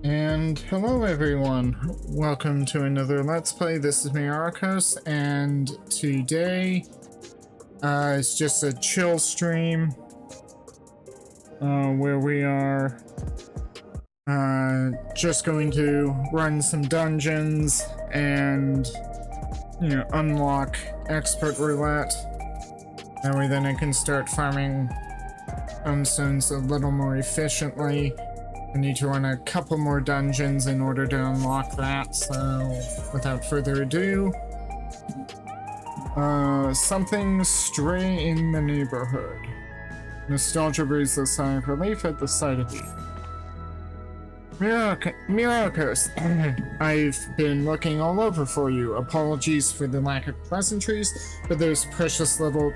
And hello everyone, welcome to another Let's Play. This is Myrokos, and today it's just a chill stream where we are just going to run some dungeons and, unlock expert roulette. That way then I can start farming stones a little more efficiently. I need to run a couple more dungeons in order to unlock that, so without further ado, something stray in the neighborhood. Nostalgia breathes a sigh of relief at the sight of you. Myrokos, I've been looking all over for you. Apologies for the lack of pleasantries, but there's precious little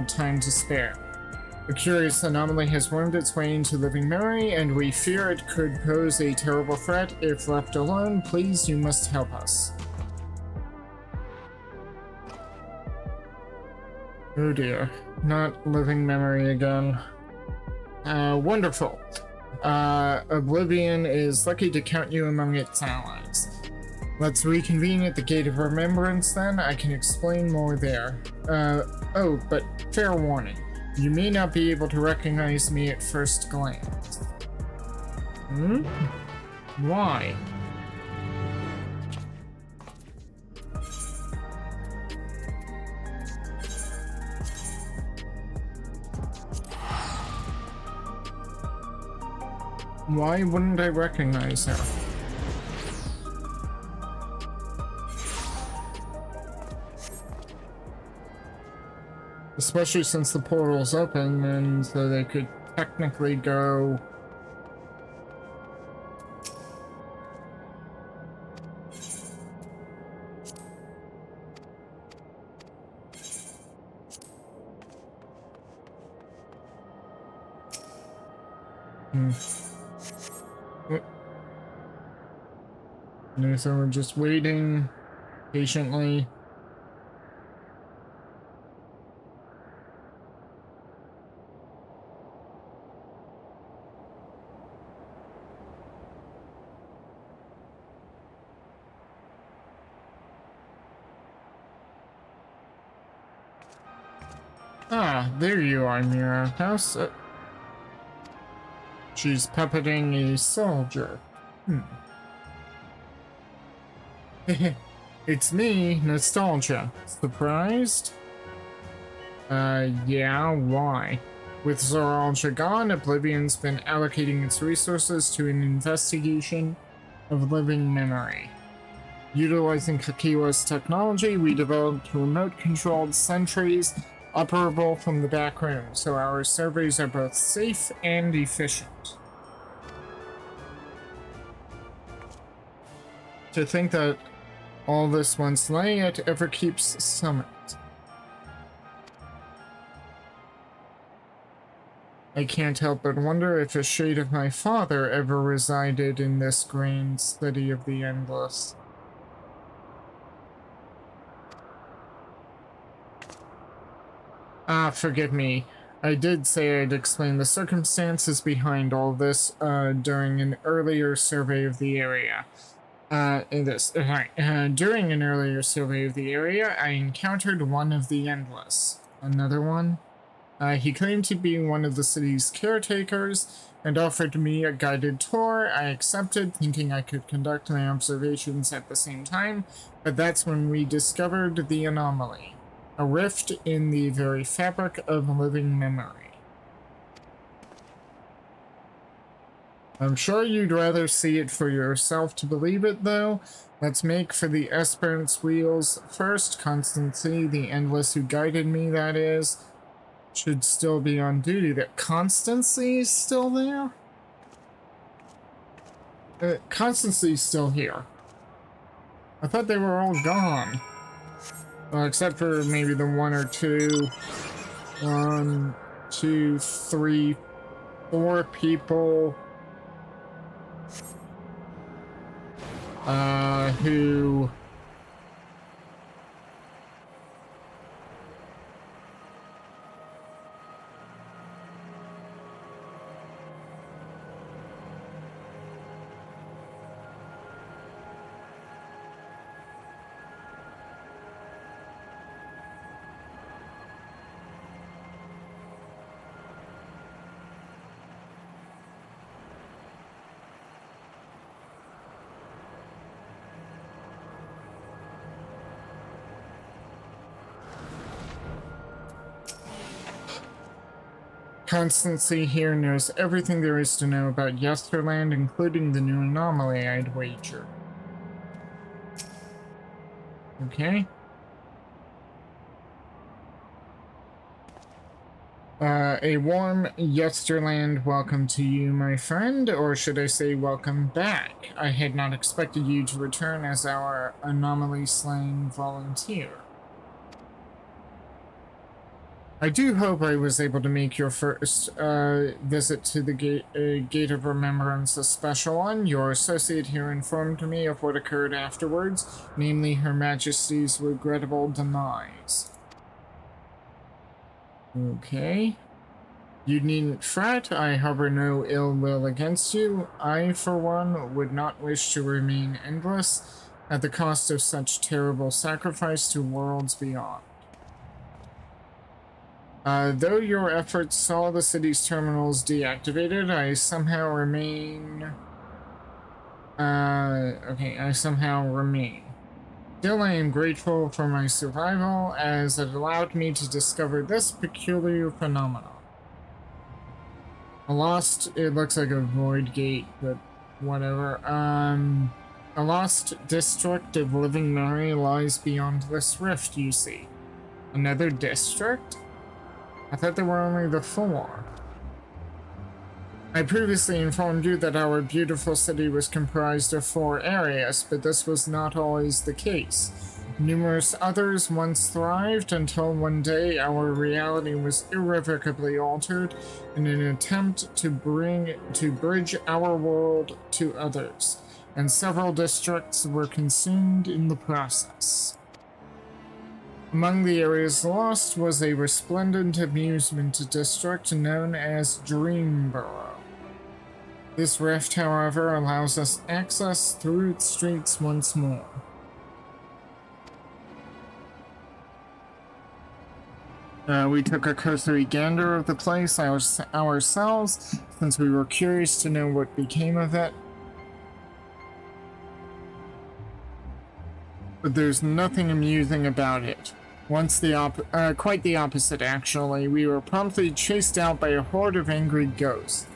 time to spare. A curious anomaly has wormed its way into living memory, and we fear it could pose a terrible threat if left alone. Please, you must help us. Oh dear, not living memory again. Wonderful. Oblivion is lucky to count you among its allies. Let's reconvene at the Gate of Remembrance then. I can explain more there. Oh, but fair warning. You may not be able to recognize me at first glance. Why? Why wouldn't I recognize her? Especially since the portal's open, and so they could technically go... No, so we're just waiting patiently. Ah, there you are, Myrokos. She's puppeting a soldier. It's me, Nostalgia. Surprised? Yeah, why? With Zoralgia gone, Oblivion's been allocating its resources to an investigation of living memory. Utilizing Kakiwa's technology, we developed remote-controlled sentries operable from the back room, so our surveys are both safe and efficient. To think that all this once lay at Everkeep's summit. I can't help but wonder if a shade of my father ever resided in this grand city of the endless. Ah, forgive me. I did say I'd explain the circumstances behind all this during an earlier survey of the area. During an earlier survey of the area, I encountered one of the Endless. Another one? He claimed to be one of the city's caretakers and offered me a guided tour. I accepted, thinking I could conduct my observations at the same time, but that's when we discovered the anomaly. A rift in the very fabric of living memory. I'm sure you'd rather see it for yourself to believe it, though. Let's make for the Esperance wheels first. Constancy, the Endless who guided me, that is, should still be on duty. That Constancy is still there? Constancy's still here. I thought they were all gone. Well, except for maybe the one or two. 1, 2, 3, 4 people. Who Constancy here knows everything there is to know about Yesterland, including the new anomaly, I'd wager. Okay. A warm Yesterland welcome to you, my friend, or should I say welcome back. I had not expected you to return as our anomaly-slaying volunteer. I do hope I was able to make your first visit to the Gate of Remembrance a special one. Your associate here informed me of what occurred afterwards, namely Her Majesty's regrettable demise. Okay. You needn't fret, I harbor no ill will against you. I, for one, would not wish to remain endless at the cost of such terrible sacrifice to worlds beyond. Though your efforts saw the city's terminals deactivated, I somehow remain... I somehow remain. Still, I am grateful for my survival, as it allowed me to discover this peculiar phenomenon. It looks like a void gate, but whatever. A lost district of living memory lies beyond this rift, you see. Another district? I thought there were only the 4. I previously informed you that our beautiful city was comprised of 4 areas, but this was not always the case. Numerous others once thrived until one day our reality was irrevocably altered in an attempt to bridge our world to others, and several districts were consumed in the process. Among the areas lost was a resplendent amusement district known as Dreamborough. This rift, however, allows us access through its streets once more. We took a cursory gander of the place ourselves, since we were curious to know what became of it. But there's nothing amusing about it. Quite the opposite, actually. We were promptly chased out by a horde of angry ghosts.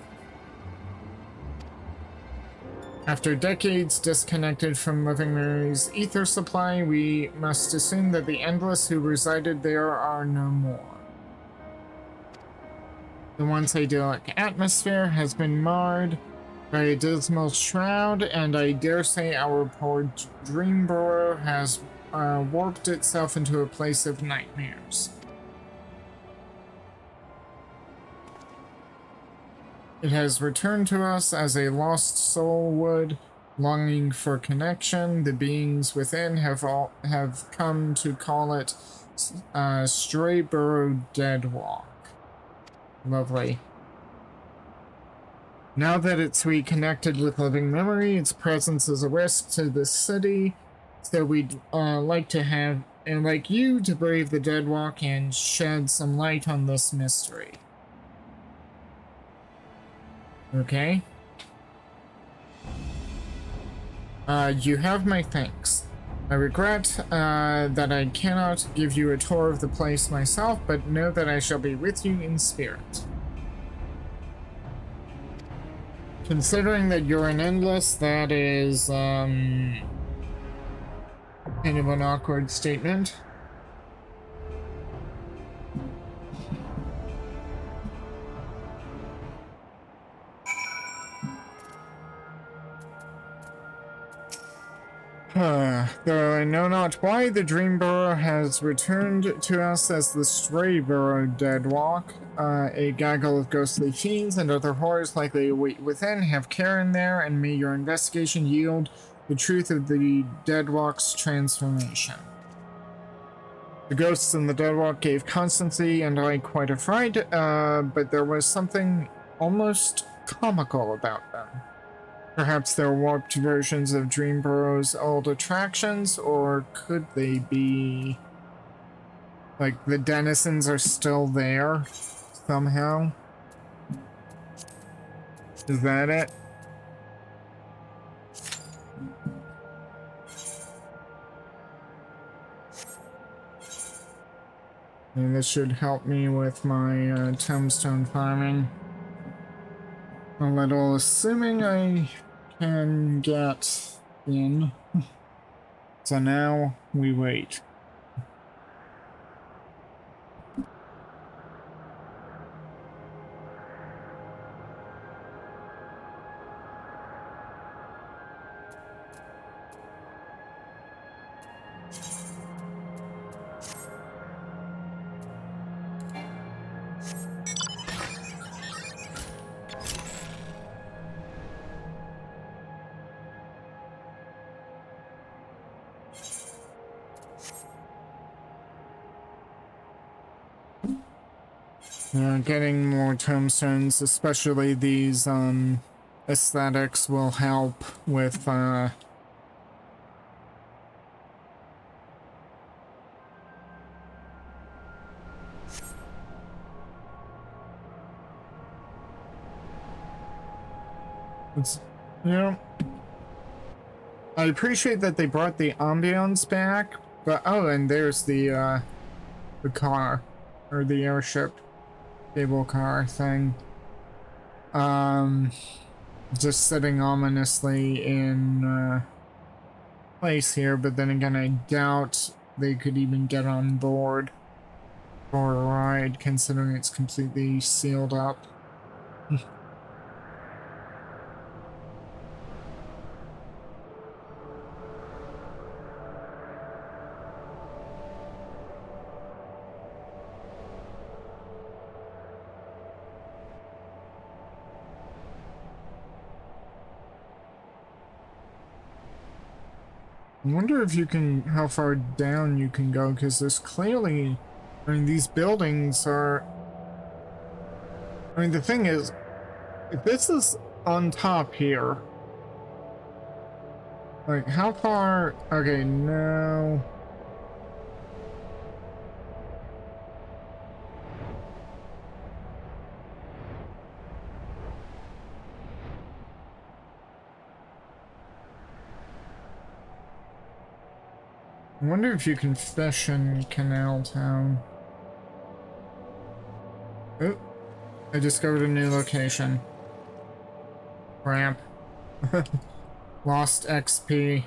After decades disconnected from Living Mary's ether supply, we must assume that the Endless who resided there are no more. The once idyllic atmosphere has been marred by a dismal shroud, and I dare say our poor Dreamborough has warped itself into a place of nightmares. It has returned to us as a lost soul would, longing for connection. The beings within have come to call it Strayborough Deadwalk. Lovely. Now that it's reconnected with living memory, its presence is a risk to the city, so we'd like you to brave the Deadwalk and shed some light on this mystery. Okay. You have my thanks. I regret that I cannot give you a tour of the place myself, but know that I shall be with you in spirit. Considering that you're an Endless, that is kind of an awkward statement. Though I know not why, the Dreamborough has returned to us as the Strayborough Deadwalk. A gaggle of ghostly fiends and other horrors likely await within. Have care in there, and may your investigation yield the truth of the Deadwalk's transformation. The ghosts in the Deadwalk gave Constancy and I quite a fright, but there was something almost comical about them. Perhaps they're warped versions of Dreamborough's old attractions, or could they be... like, the denizens are still there, somehow? Is that it? And this should help me with my tombstone farming a little, assuming I can get in. So now we wait. Getting more tombstones, especially these aesthetics, will help with yeah. I appreciate that they brought the ambience back, but oh, and there's the car, or the airship cable car thing. Just sitting ominously in place here, but then again, I doubt they could even get on board for a ride, considering it's completely sealed up. I wonder if you can, how far down you can go, because there's clearly, I mean, these buildings are, I mean, the thing is, if this is on top here, like, how far, okay, no. I wonder if you can fish in Canal Town. Oh, I discovered a new location. Ramp. Lost XP.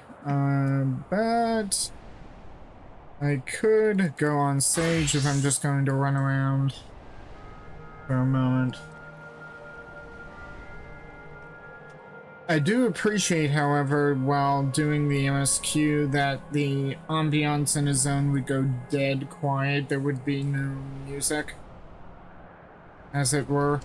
But I could go on stage if I'm just going to run around for a moment. I do appreciate, however, while doing the MSQ, that the ambiance in a zone would go dead quiet. There would be no music, as it were.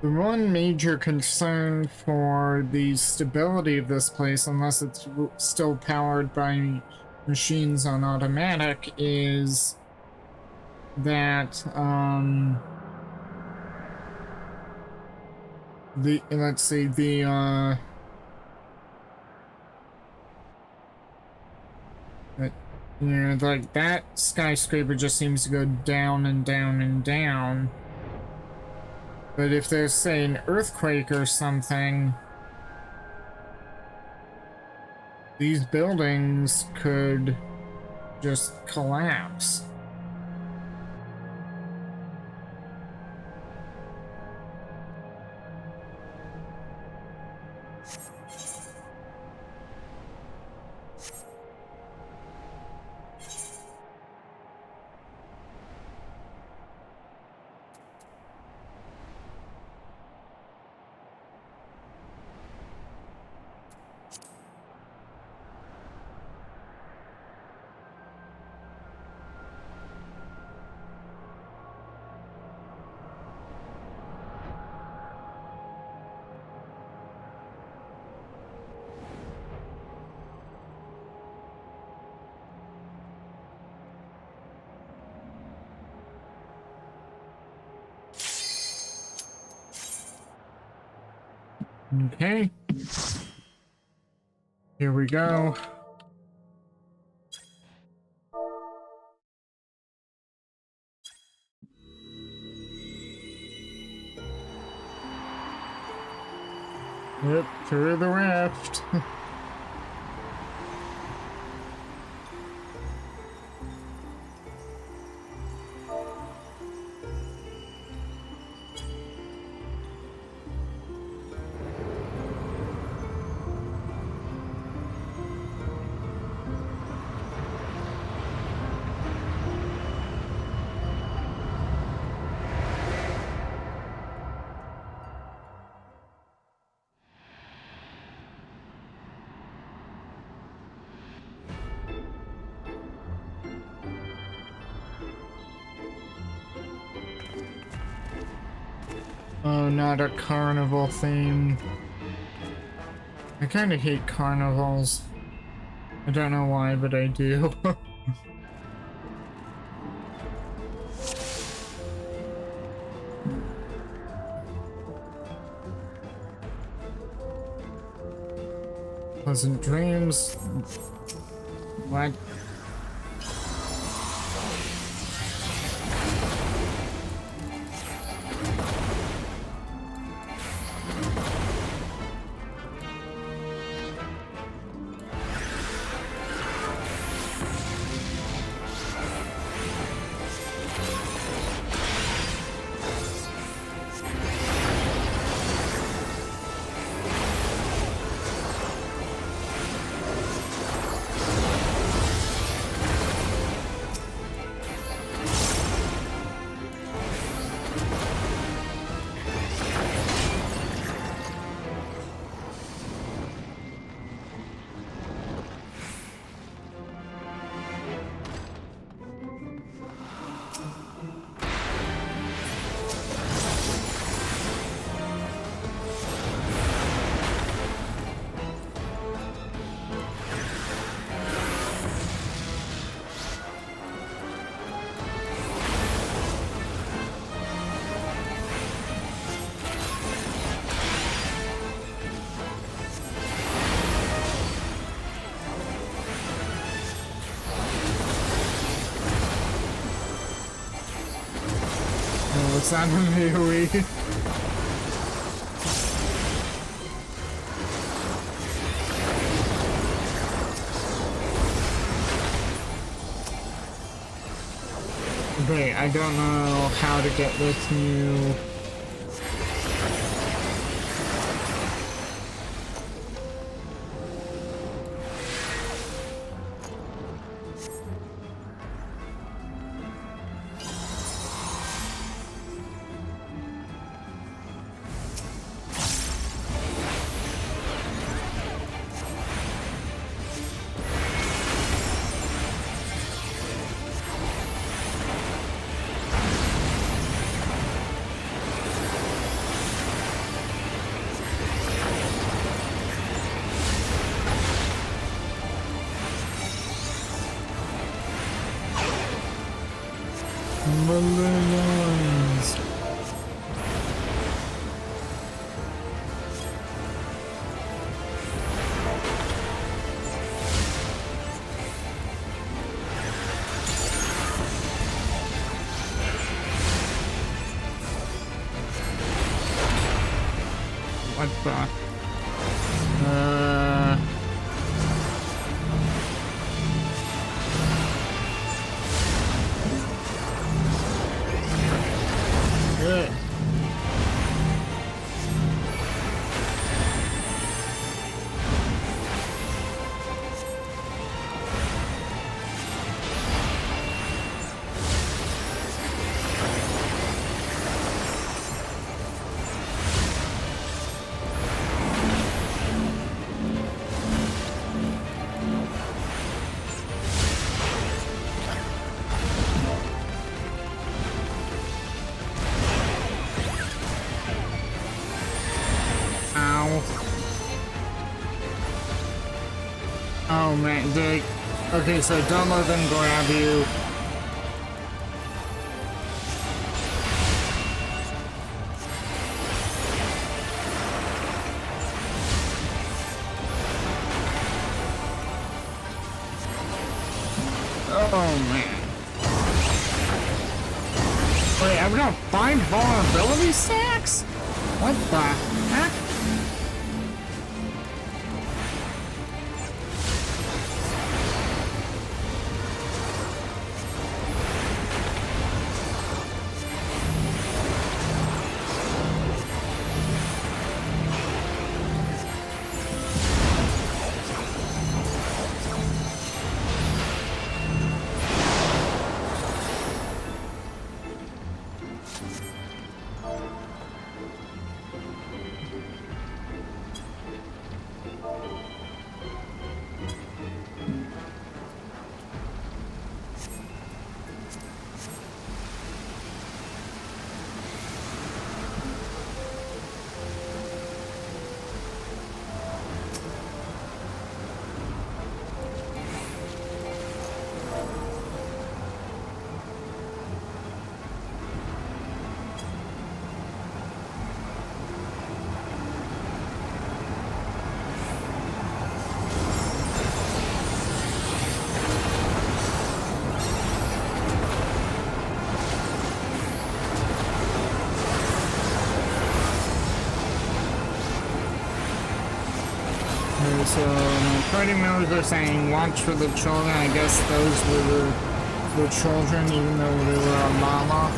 The one major concern for the stability of this place, unless it's still powered by machines on automatic, is that, let's see, you know, like, that skyscraper just seems to go down and down and down. But if there's, say, an earthquake or something, these buildings could just collapse. Okay. Here we go. Yep, through the rift. Oh, not a carnival theme. I kind of hate carnivals. I don't know why, but I do. Pleasant dreams. What? Oh, it's not really. Wait, I don't know how to get this new... balloons. What the? Good. Oh man, okay, so don't let them grab you. Oh, man. Wait, I've got 5 vulnerability stacks? What the heck? So my party members are saying watch for the children. I guess those were the children, even though they were a mama.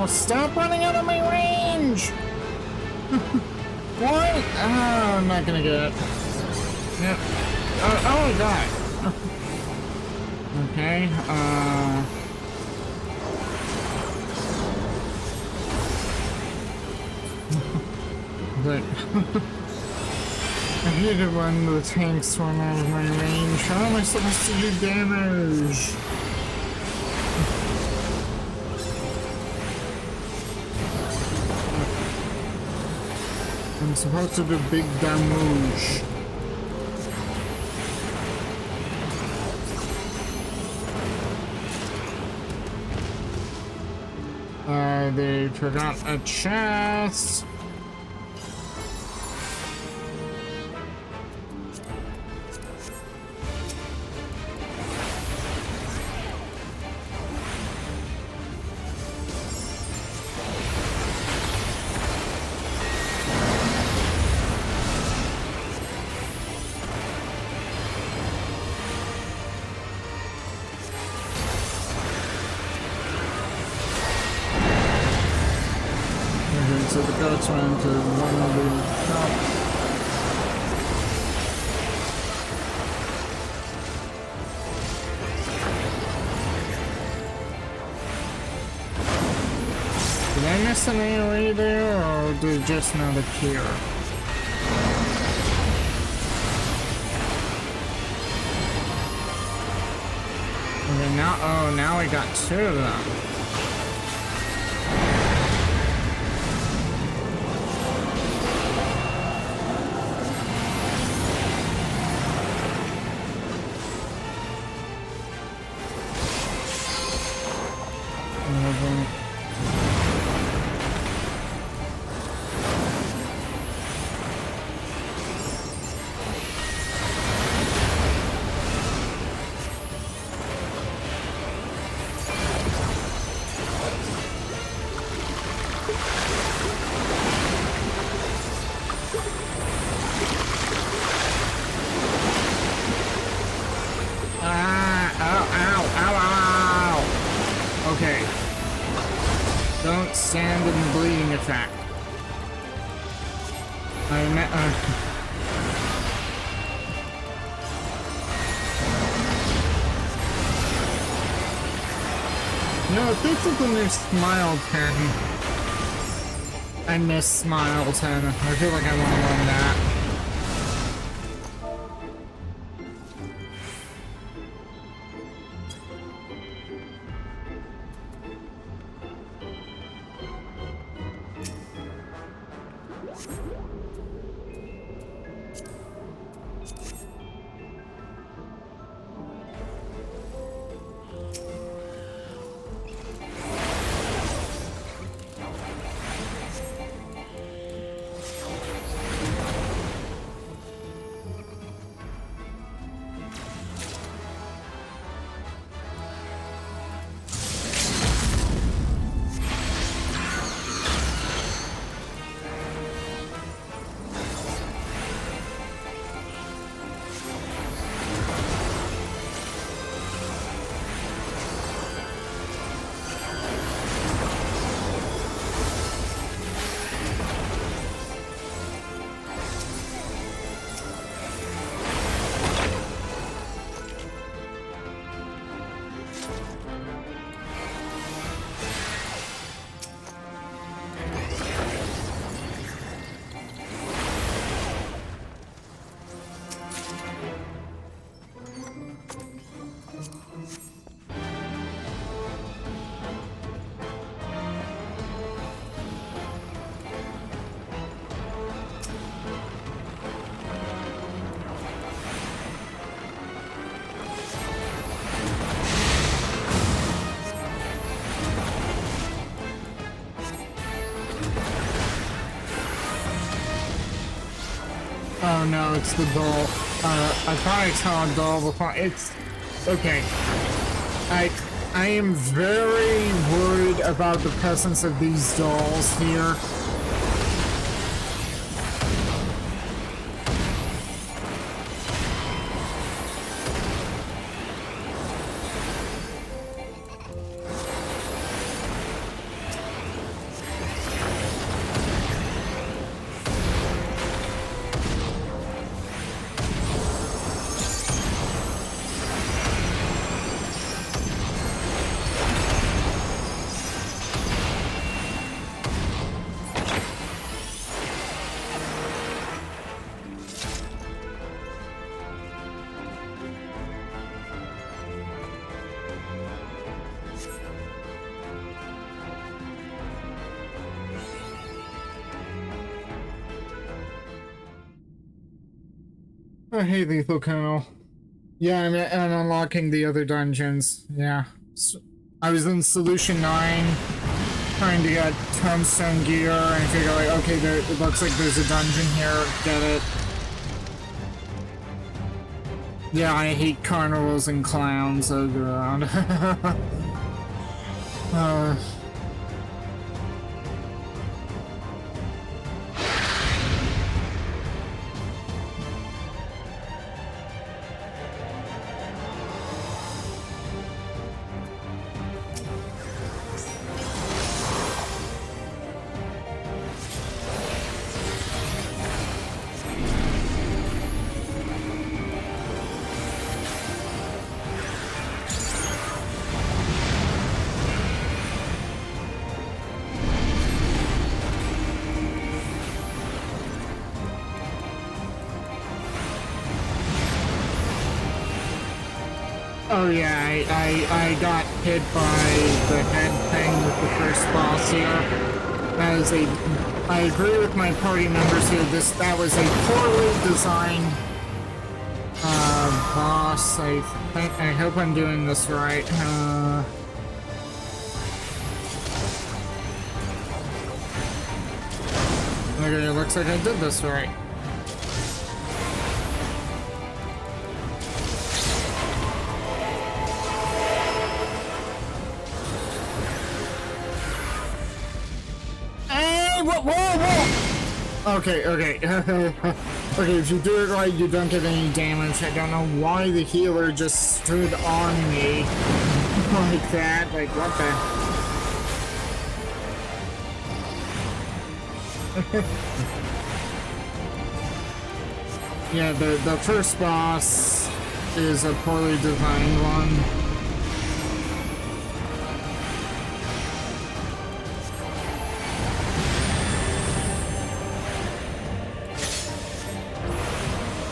Stop running out of my range! What? Oh, I'm not gonna get it. Yep. Oh, I died. Okay, but I hate it when the tanks run out of my range. How am I supposed to do damage? I'm supposed to do big damage. They forgot a chest. So the goats went to one of the top. Did I miss an AoE there, or did it just not appear? Okay, now, oh, now we got 2 of them. Don't stand in the bleeding effect. No, this is the new Smile 10. I miss Smile 10. I feel like I want to run that. Oh no, it's the doll. I thought I saw a doll before. It's okay. I am very worried about the presence of these dolls here. Oh, hey, Lethal Colonel. Yeah, I'm unlocking the other dungeons. Yeah. I was in Solution 9, trying to get Tombstone gear, and I figure, like, okay, it looks like there's a dungeon here. Get it. Yeah, I hate carnivals and clowns. Oh, God. Oh yeah, I got hit by the head thing with the first boss here. I agree with my party members here, that was a poorly designed boss. I hope I'm doing this right. Okay, it looks like I did this right. Whoa! Okay. Okay, if you do it right, you don't get any damage. I don't know why the healer just stood on me like that. Like, what the... Yeah, the first boss is a poorly designed one.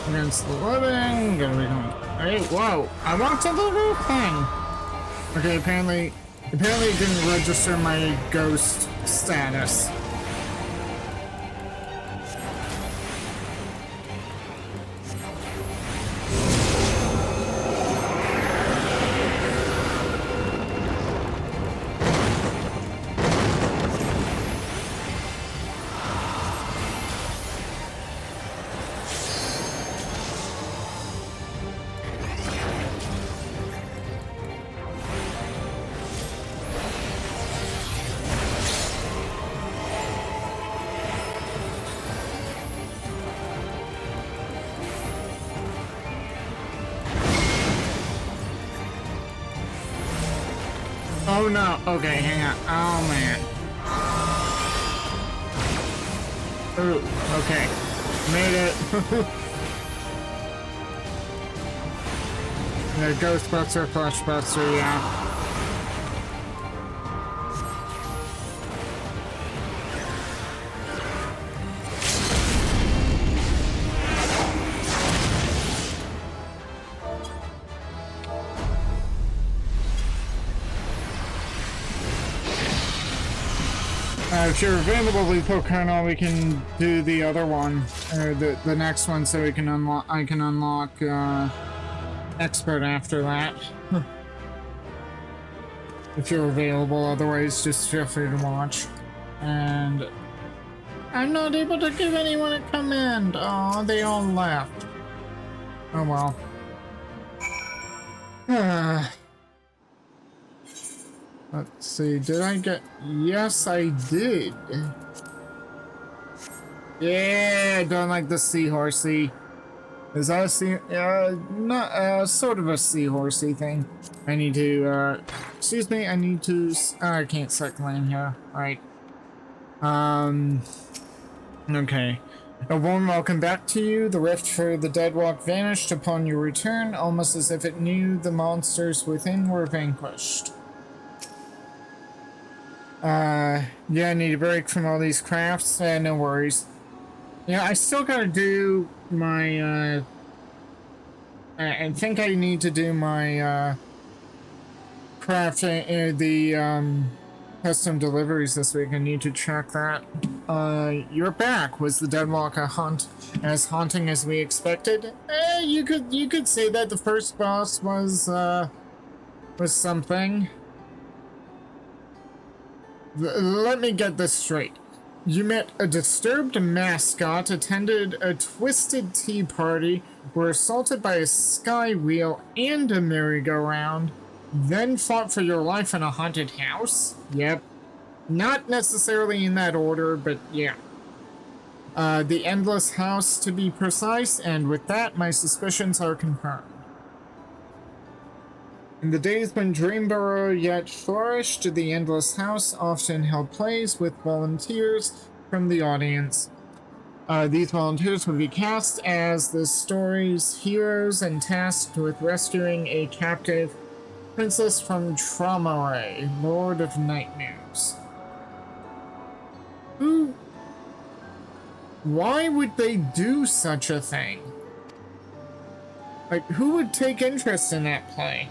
Against the living, gonna be going. Hey, whoa! I want to do the thing. Okay, apparently it didn't register my ghost status. Oh no, okay, hang on. Oh man. Ooh, okay. Made it. The Ghostbuster, Fleshbuster, yeah. If you're available, Lethal Colonel, we can do the other one, or the next one, so we can unlock. I can unlock Expert after that. If you're available, otherwise just feel free to watch. And I'm not able to give anyone a command. Oh, they all left. Oh well. Let's see, did I get... Yes, I did. Yeah, don't like the seahorsey. Is that a sea... not, sort of a seahorsey thing. I need to, excuse me, I need to... I can't set claim here. Alright. Okay. A warm welcome back to you. The rift for the Deadwalk vanished upon your return, almost as if it knew the monsters within were vanquished. Yeah, I need a break from all these crafts. No worries. Yeah, I still gotta do my, I think I need to do my, crafting, the, custom deliveries this week. I need to check that. You're back. Was the Deadwalk as haunting as we expected? You could say that the first boss was something. Let me get this straight. You met a disturbed mascot, attended a twisted tea party, were assaulted by a sky wheel and a merry-go-round, then fought for your life in a haunted house? Yep. Not necessarily in that order, but yeah. The Endless House, to be precise, and with that, my suspicions are confirmed. In the days when Dreamborough yet flourished, the Endless House often held plays with volunteers from the audience. These volunteers would be cast as the story's heroes and tasked with rescuing a captive princess from Traumaray, Lord of Nightmares. Why would they do such a thing? Like, who would take interest in that play?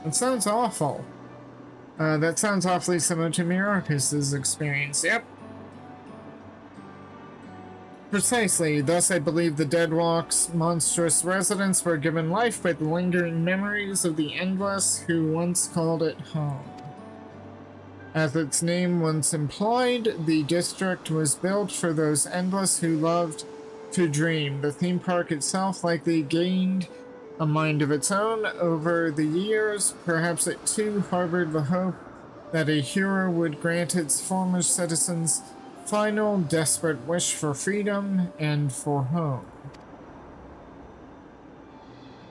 That sounds awful. That sounds awfully similar to Myrokos' experience. Yep. Precisely. Thus, I believe the Deadwalk's monstrous residents were given life with lingering memories of the Endless who once called it home. As its name once implied, the district was built for those Endless who loved to dream. The theme park itself likely gained a mind of its own over the years. Perhaps it too harbored the hope that a hero would grant its former citizens final desperate wish for freedom and for home.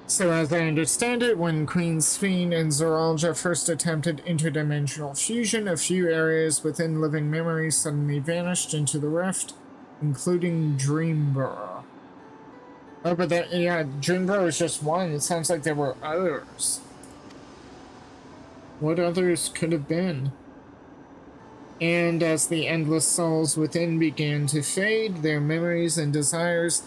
So as I understand it, when Queen Sphene and Zoralja first attempted interdimensional fusion, a few areas within living memory suddenly vanished into the rift, including Dreamborough. Oh, but that, yeah, Dreamborough is just one. It sounds like there were others. What others could have been? And as the endless souls within began to fade, their memories and desires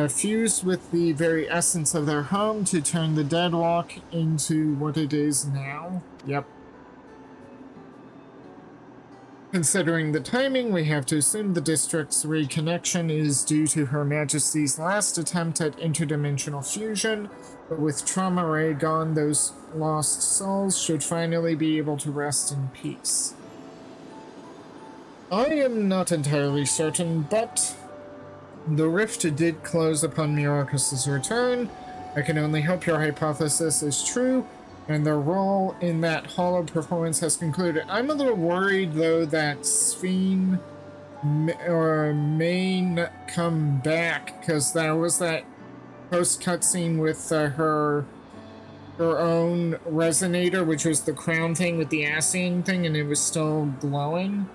fused with the very essence of their home to turn the Deadwalk into what it is now. Yep. Considering the timing, we have to assume the district's reconnection is due to Her Majesty's last attempt at interdimensional fusion, but with Traumaray gone, those lost souls should finally be able to rest in peace. I am not entirely certain, but the rift did close upon Myrokos' return. I can only hope your hypothesis is true, and their role in that hollow performance has concluded. I'm a little worried, though, that Sphene may not come back, because there was that post-cutscene with her own resonator, which was the crown thing with the Ascian thing, and it was still glowing.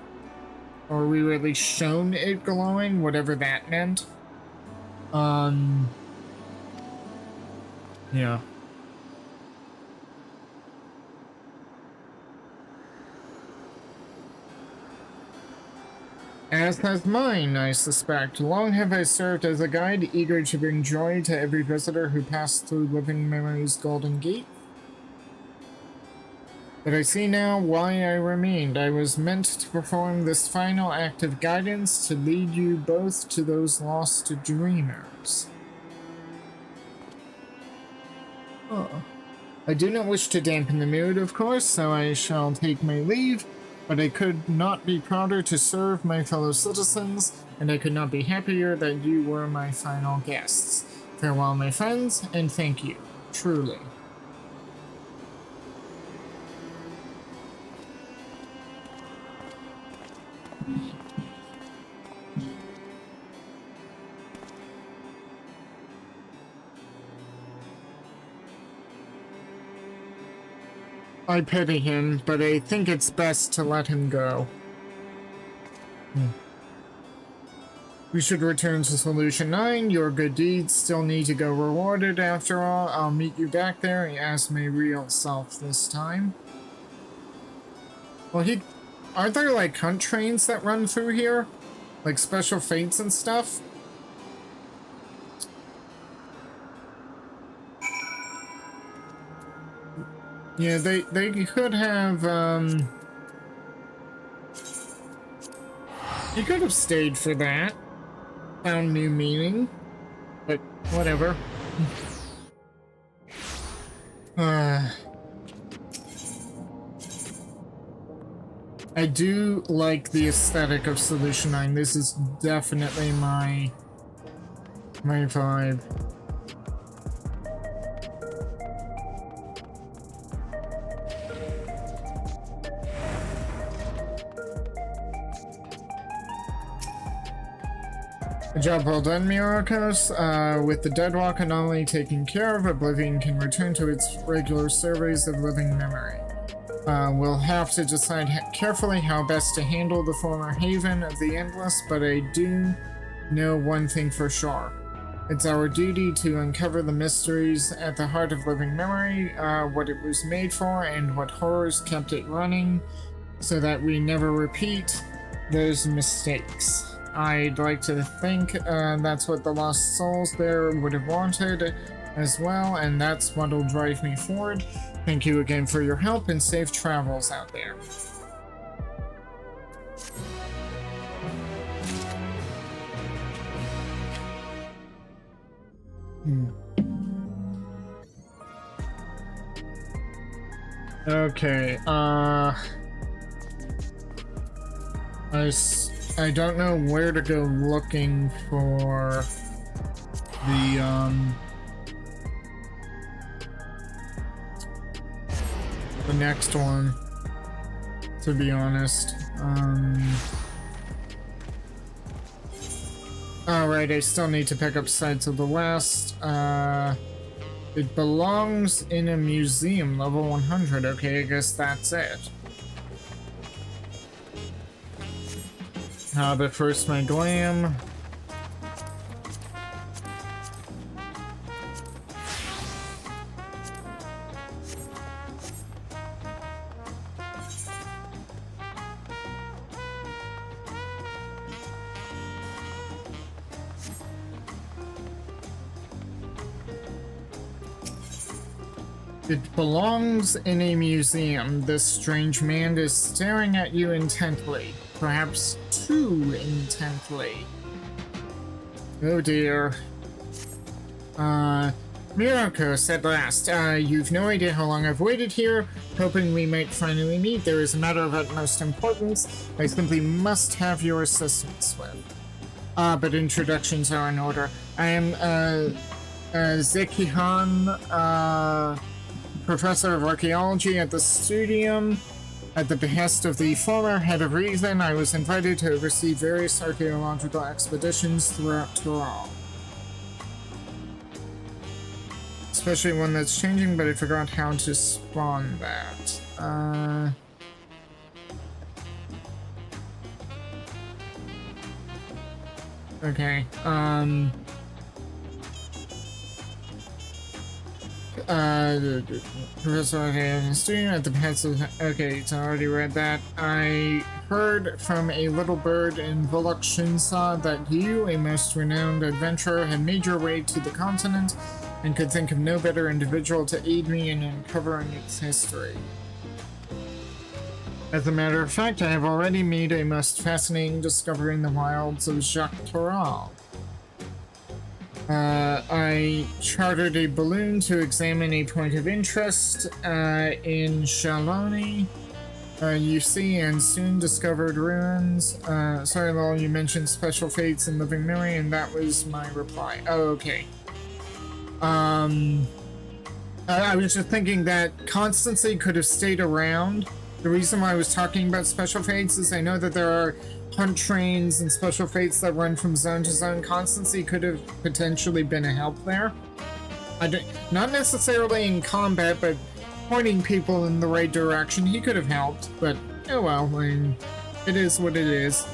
Or we were at least shown it glowing, whatever that meant. Yeah. As has mine, I suspect. Long have I served as a guide, eager to bring joy to every visitor who passed through Living Memory's Golden Gate. But I see now why I remained. I was meant to perform this final act of guidance to lead you both to those lost dreamers. Oh. I do not wish to dampen the mood, of course, so I shall take my leave. but I could not be prouder to serve my fellow citizens, and I could not be happier that you were my final guests. Farewell, my friends, and thank you, truly. I pity him, but I think it's best to let him go. We should return to Solution 9. Your good deeds still need to go rewarded after all. I'll meet you back there as my real self this time. Well, aren't there like hunt trains that run through here? Like special fates and stuff? Yeah, they could have, you could have stayed for that. Found new meaning. But, whatever. I do like the aesthetic of Solution 9. This is definitely my vibe. Good job well done, Myrokos. With the Deadwalk anomaly taken care of, Oblivion can return to its regular surveys of living memory. We'll have to decide carefully how best to handle the former haven of the Endless, but I do know one thing for sure. It's our duty to uncover the mysteries at the heart of living memory, what it was made for, and what horrors kept it running, so that we never repeat those mistakes. I'd like to think that's what the lost souls there would have wanted as well, and that's what'll drive me forward. Thank you again for your help and safe travels out there. Okay, I don't know where to go looking for the next one, to be honest. Alright, I still need to pick up Sides of the West. It belongs in a museum, level 100. Okay, I guess that's it. But first my glam. It belongs in a museum. This strange man is staring at you intently. Perhaps too intently. Oh dear. Myrokos, at last. You've no idea how long I've waited here, hoping we might finally meet. There is a matter of utmost importance I simply must have your assistance with. But introductions are in order. I am, Zekihan, Professor of Archaeology at the Studium. At the behest of the former head of Reason, I was invited to oversee various archaeological expeditions throughout Tyrol. Especially one that's changing, but I forgot how to spawn that. Okay, Professor at the behest of... Okay, so I already read that. I heard from a little bird in Volok that you, a most renowned adventurer, had made your way to the continent and could think of no better individual to aid me in uncovering its history. As a matter of fact, I have already made a most fascinating discovery in the wilds of Jacques Toral. I chartered a balloon to examine a point of interest in Shaloni, You see and soon discovered ruins. Sorry, Lol, you mentioned special fates and living memory, and that was my reply. Oh, okay. I was just thinking that constancy could have stayed around. The reason why I was talking about special fates is I know that there are hunt trains and special fates that run from zone to zone. Constancy could have potentially been a help there. Not necessarily in combat, but pointing people in the right direction. He could have helped, but oh well, I mean, it is what it is.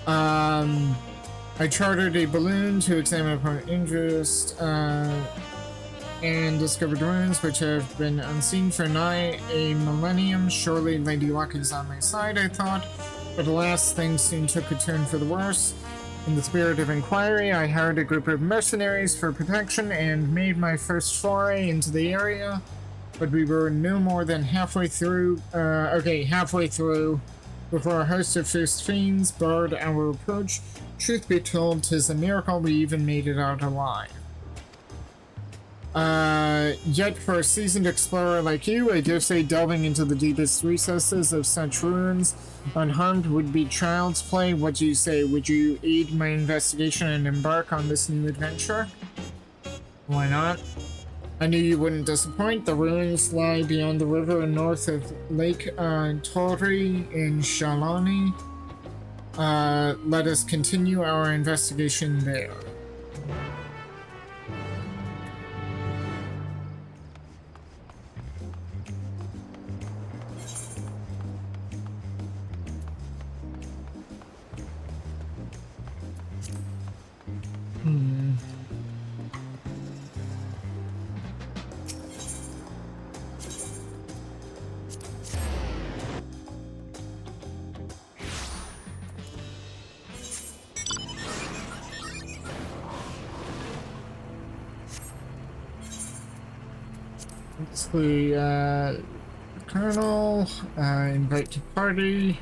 I chartered a balloon to examine upon interest, and discovered ruins which have been unseen for nigh a millennium. Surely Lady Luck is on my side, I thought, but alas, things soon took a turn for the worse. In the spirit of inquiry, I hired a group of mercenaries for protection and made my first foray into the area, but we were no more than halfway through, before a host of fierce fiends barred our approach. Truth be told, 'tis a miracle we even made it out alive. Yet for a seasoned explorer like you, I dare say delving into the deepest recesses of such ruins unharmed would be child's play. What do you say? Would you aid my investigation and embark on this new adventure? Why not? I knew you wouldn't disappoint. The ruins lie beyond the river and north of Lake Tori in Shalani. Let us continue our investigation there. It's the Colonel, invite to party.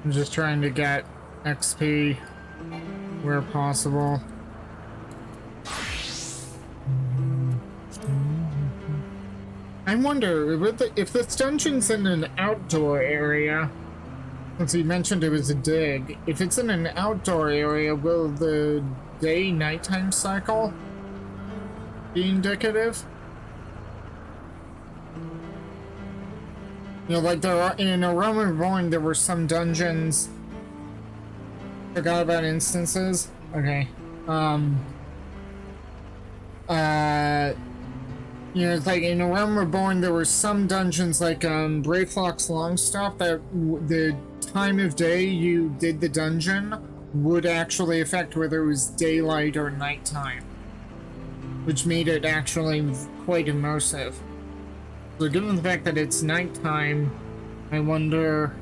I'm just trying to get XP where possible. I wonder if this dungeon's in an outdoor area, since he mentioned it was a dig, if it's in an outdoor area, will the day-nighttime cycle be indicative? You know, like there are in A Realm Reborn, there were some dungeons. Forgot about instances. Okay. You know, it's like in A Realm Reborn, there were some dungeons like Brayflock's Longstop that the time of day you did the dungeon would actually affect whether it was daylight or nighttime, which made it actually quite immersive. So given the fact that it's nighttime, I wonder,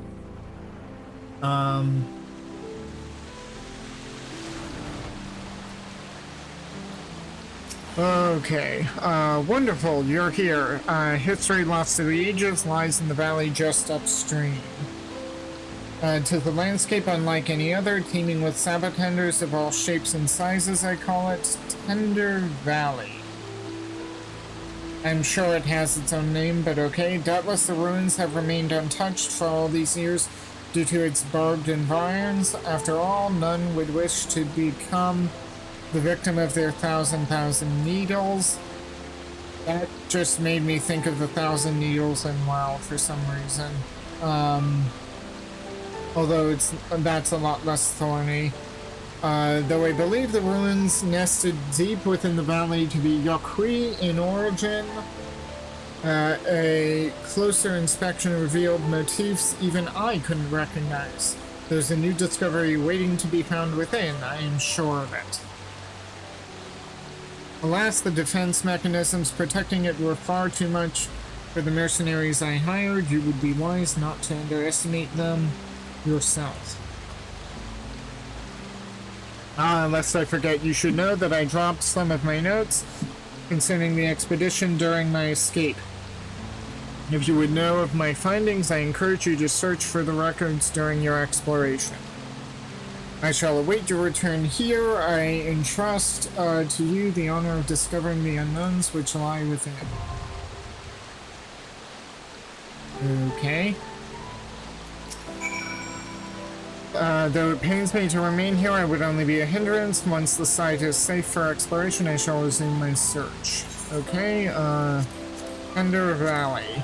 okay, wonderful, you're here. History lost to the ages lies in the valley just upstream. To the landscape unlike any other, teeming with sabotenders of all shapes and sizes, I call it Tender Valley. I'm sure it has its own name, but okay. Doubtless the ruins have remained untouched for all these years due to its barbed environs. After all, none would wish to become the victim of their thousand needles. That just made me think of the 1,000 needles in WoW for some reason. Although that's a lot less thorny. Though I believe the ruins nested deep within the valley to be Yokri in origin. A closer inspection revealed motifs even I couldn't recognize. There's a new discovery waiting to be found within, I am sure of it. Alas, the defense mechanisms protecting it were far too much for the mercenaries I hired. You would be wise not to underestimate them yourself. Lest I forget, you should know that I dropped some of my notes concerning the expedition during my escape. If you would know of my findings, I encourage you to search for the records during your exploration. I shall await your return here. I entrust to you the honor of discovering the unknowns which lie within. Okay. Though it pains me to remain here, I would only be a hindrance. Once the site is safe for exploration, I shall resume my search. Okay, Thunder Valley.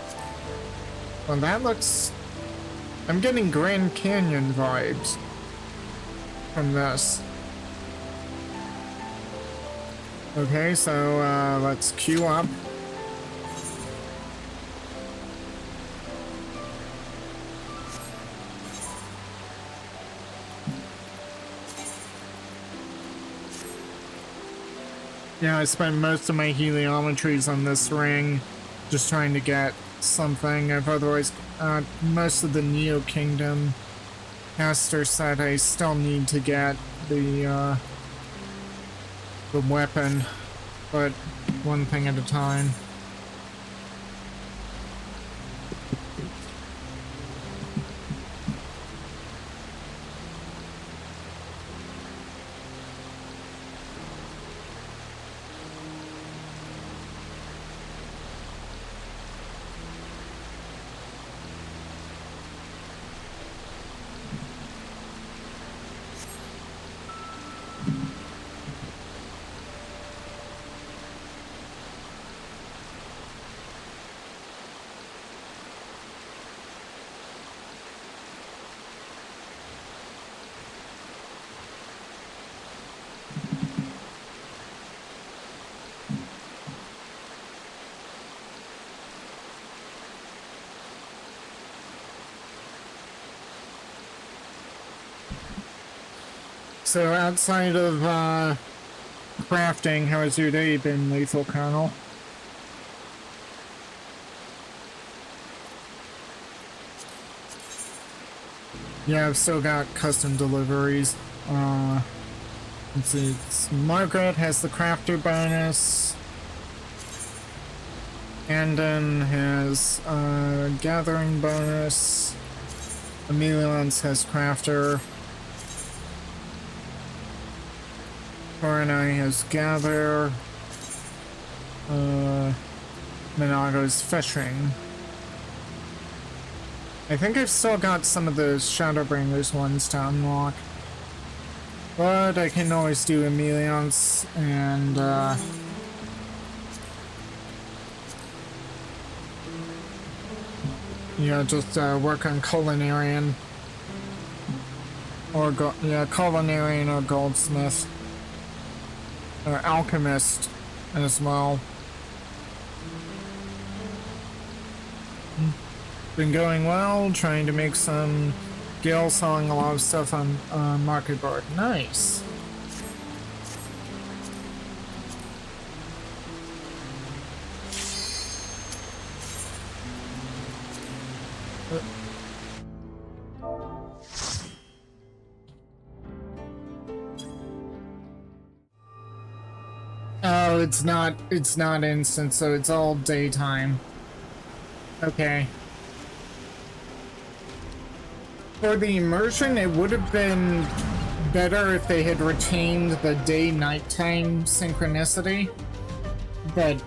Well, that looks... I'm getting Grand Canyon vibes from this. Okay, so, let's queue up. Yeah, I spent most of my heliometries on this ring, just trying to get something. I've otherwise, most of the Neo Kingdom caster set, I still need to get the weapon, but one thing at a time. So outside of crafting, how has your day been, Lethal Colonel? Yeah, I've still got custom deliveries. Let's see, Margaret has the crafter bonus. Andon has gathering bonus. Emelians has crafter. Coronai has gather. Minago's fishing. I think I've still got some of those Shadowbringers ones to unlock. But I can always do Emelians and yeah, just work on Culinarian. Or Culinarian or Goldsmith. Alchemist as well. Been going well, trying to make some Gale, selling a lot of stuff on Market Board. Nice. Oh, it's not instant, so it's all daytime. Okay. For the immersion, it would have been better if they had retained the day-nighttime synchronicity, but,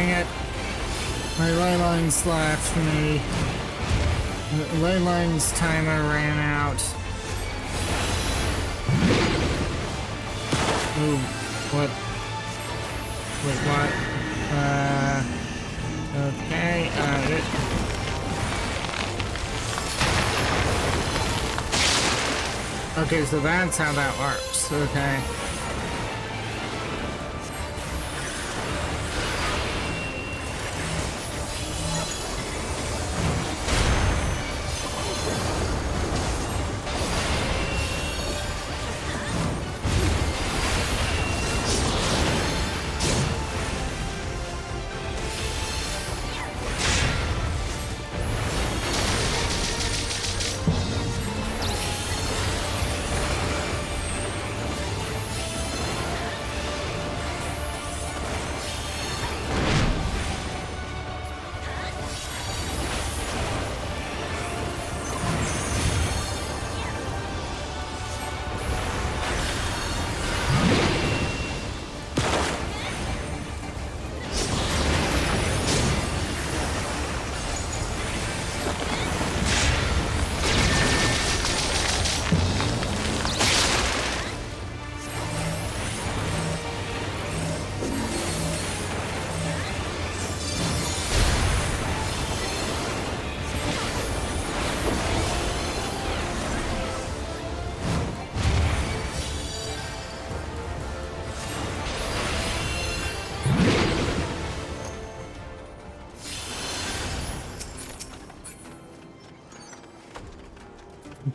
dang it. My ley lines left me. The ley lines timer ran out. Ooh, what? Wait, what? Okay, okay, so that's how that works. Okay.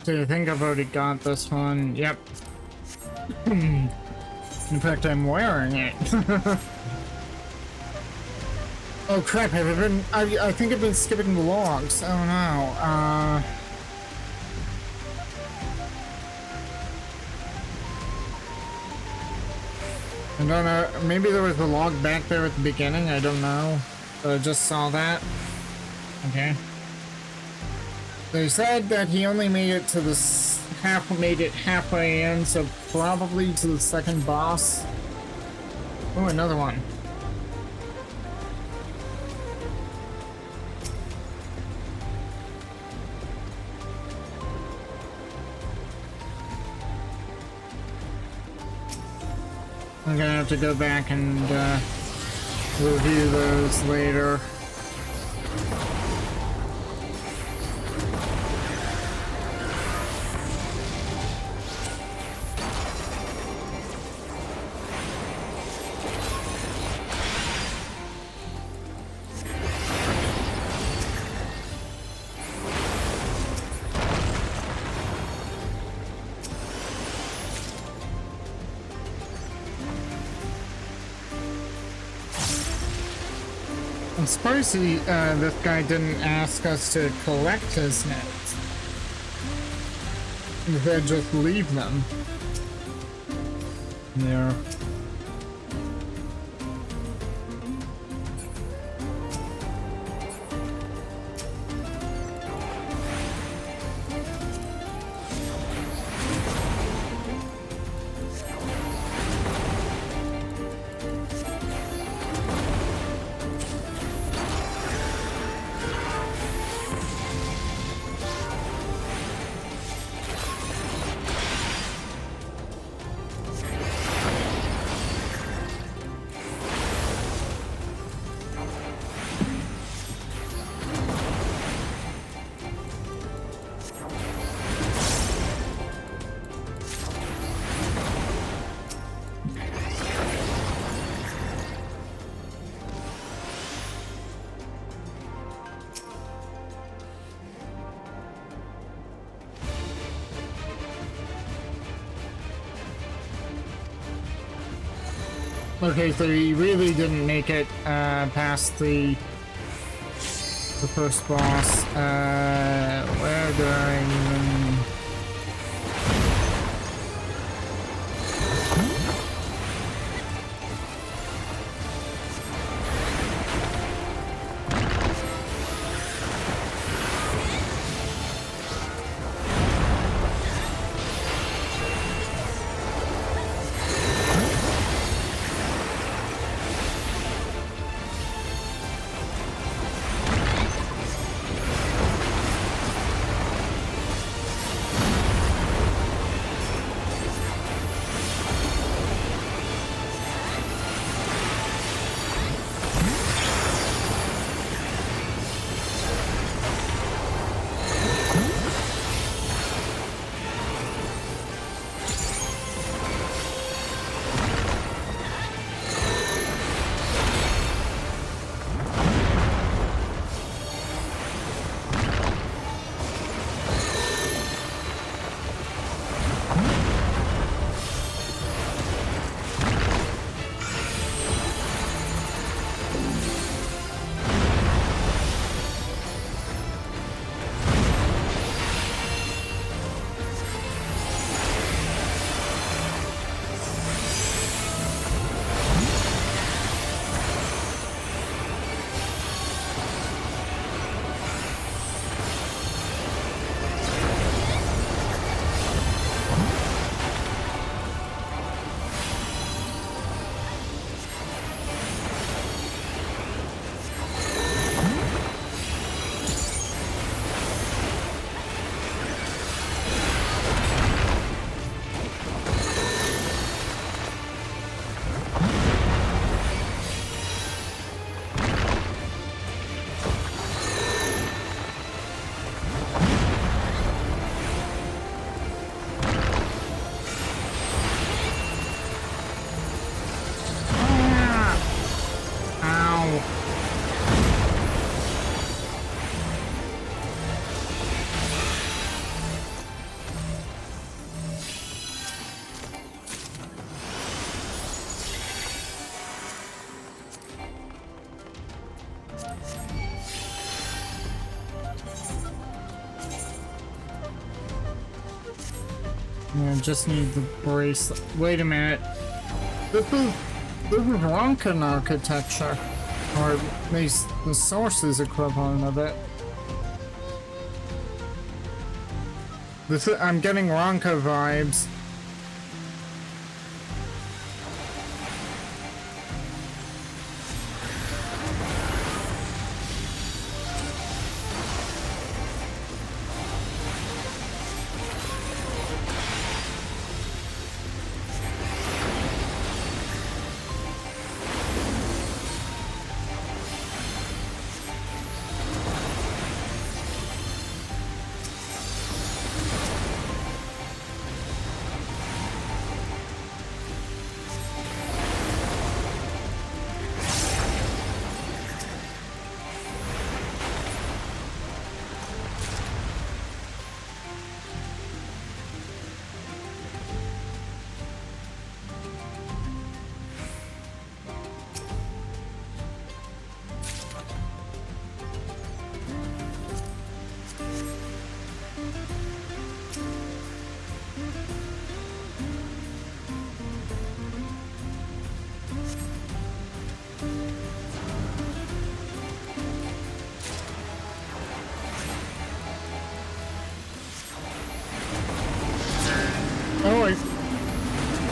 So I think I've already got this one. Yep. In fact, I'm wearing it. Oh crap, have I been... I think I've been skipping the logs. Oh no. I don't know. Maybe there was a log back there at the beginning. I don't know. But I just saw that. Okay. They said that he only made it to the halfway in, so probably to the second boss. Oh, another one. I'm gonna have to go back and review those later. I'm surprised this guy didn't ask us to collect his nets. Instead, just leave them. Yeah. Okay, so he really didn't make it past the first boss. Where do I even... Yeah, just need the bracelet. Wait a minute. This is Ronkan architecture. Or at least the source is equivalent of it. I'm getting Ronka vibes.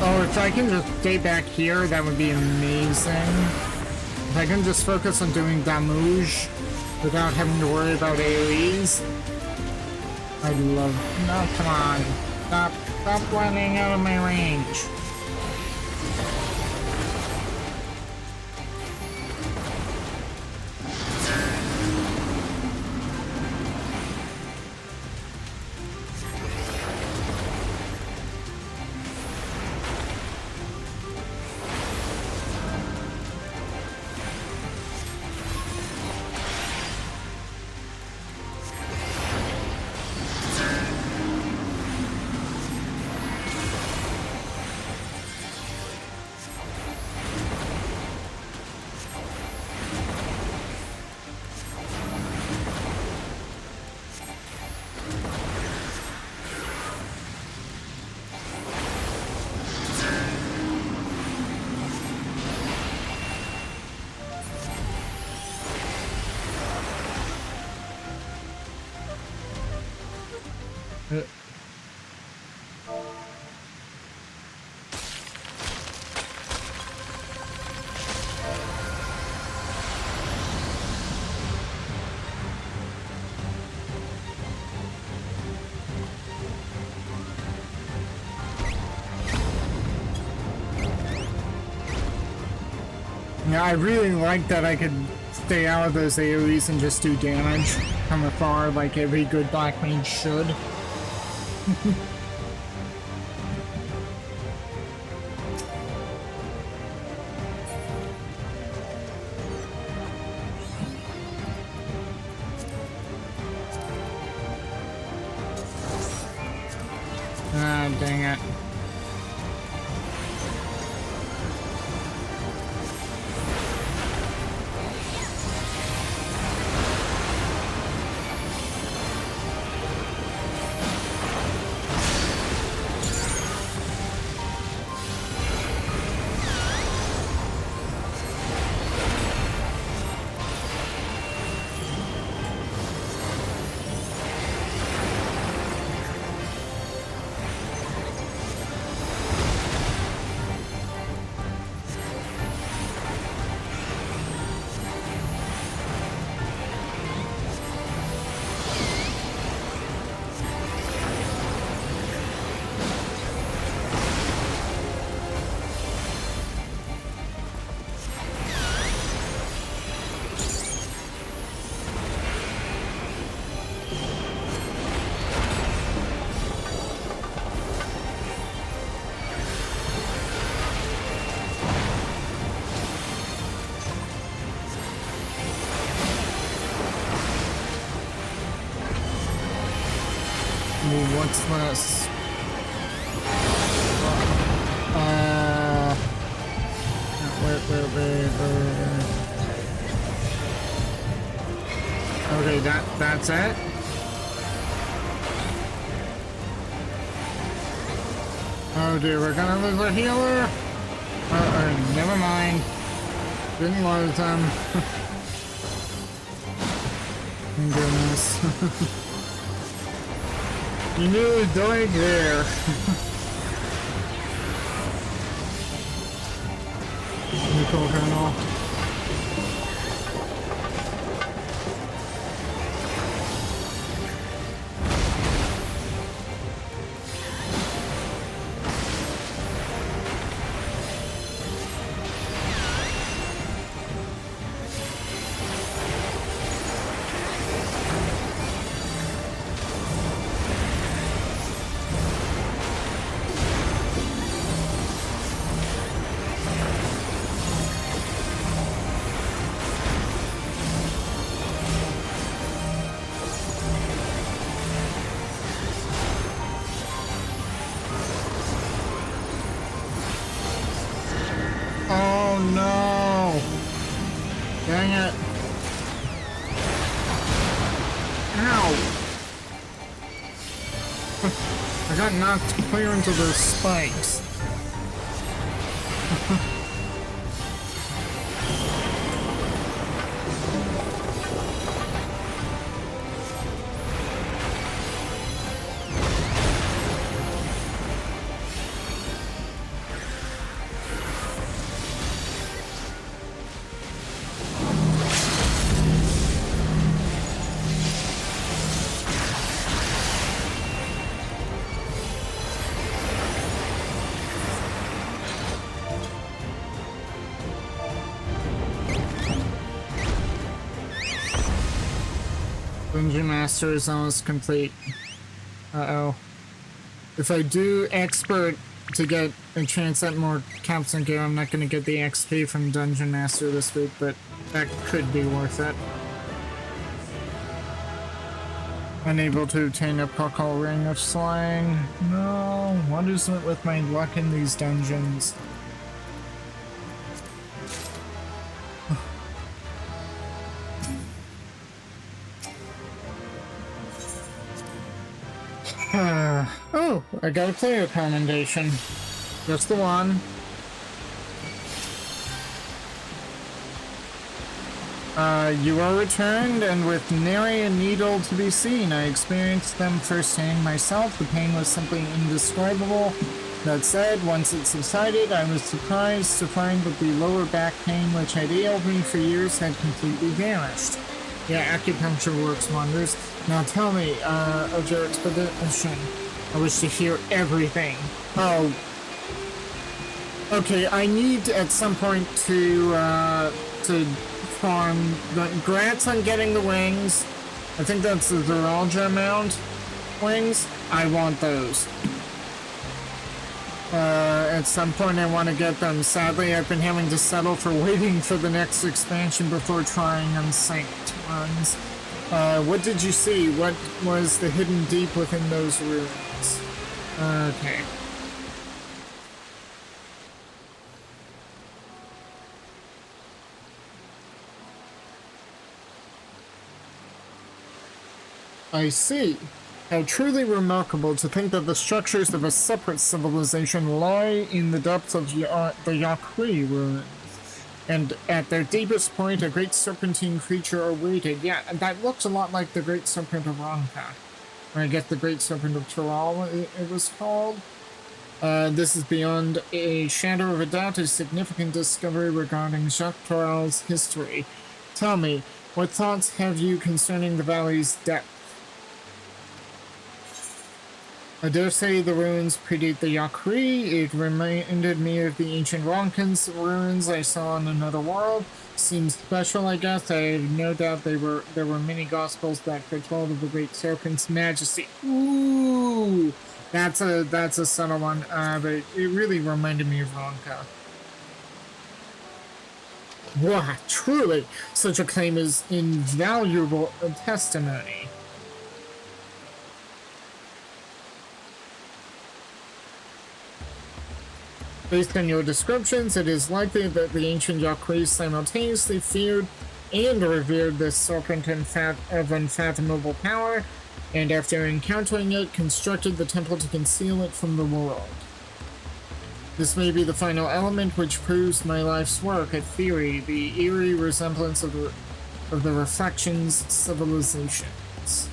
Oh, if I can just stay back here, that would be amazing. If I can just focus on doing damage without having to worry about AoEs. I'd love... No, come on. Stop running out of my range. Yeah, I really like that I could stay out of those AoEs and just do damage from afar like every good black mage should. Ah, dang it. What's this? Wait. Okay, that's it? Oh dear, we're gonna lose our healer. Never mind. Didn't lose them. Goodness. You knew it was going there. Nicole Colonel. Oh no! Dang it! Ow! I got knocked clear into those spikes. Dungeon Master is almost complete. Uh-oh. If I do Expert to get a chance at more capsule gear, I'm not going to get the XP from Dungeon Master this week, but that could be worth it. Unable to obtain a Puckle Ring of Slang. No, what is it with my luck in these dungeons? Oh, I got a player commendation. Just the one. You are returned, and with nary a needle to be seen. I experienced them firsthand myself. The pain was simply indescribable. That said, once it subsided, I was surprised to find that the lower back pain, which had ailed me for years, had completely vanished. Yeah, acupuncture works wonders. Now tell me, of your expedition, I wish to hear everything. Oh. Okay, I need at some point to farm the grants on getting the wings. I think that's the Zeralja amount wings. I want those. At some point I want to get them. Sadly, I've been having to settle for waiting for the next expansion before trying unsynced runs. What did you see? What was the hidden deep within those ruins? Okay. I see. How truly remarkable to think that the structures of a separate civilization lie in the depths of the Yakri ruins. And at their deepest point, a great serpentine creature awaited. Yeah, that looks a lot like the Great Serpent of Ronka. Or I guess the Great Serpent of Tural, it was called. This is beyond a shadow of a doubt a significant discovery regarding Jacques Tural's history. Tell me, what thoughts have you concerning the valley's depth? I dare say the ruins predate the Yakri. It reminded me of the ancient Ronkan's ruins I saw in another world. Seems special, I guess. I have no doubt there were many gospels that foretold of the Great Serpent's majesty. Ooh, that's a subtle one, but it really reminded me of Ronka. Wow, truly, such a claim is invaluable testimony. Based on your descriptions, it is likely that the ancient Yakri simultaneously feared and revered this serpent of unfathomable power, and after encountering it, constructed the temple to conceal it from the world. This may be the final element which proves my life's work at theory, the eerie resemblance of the reflections civilizations.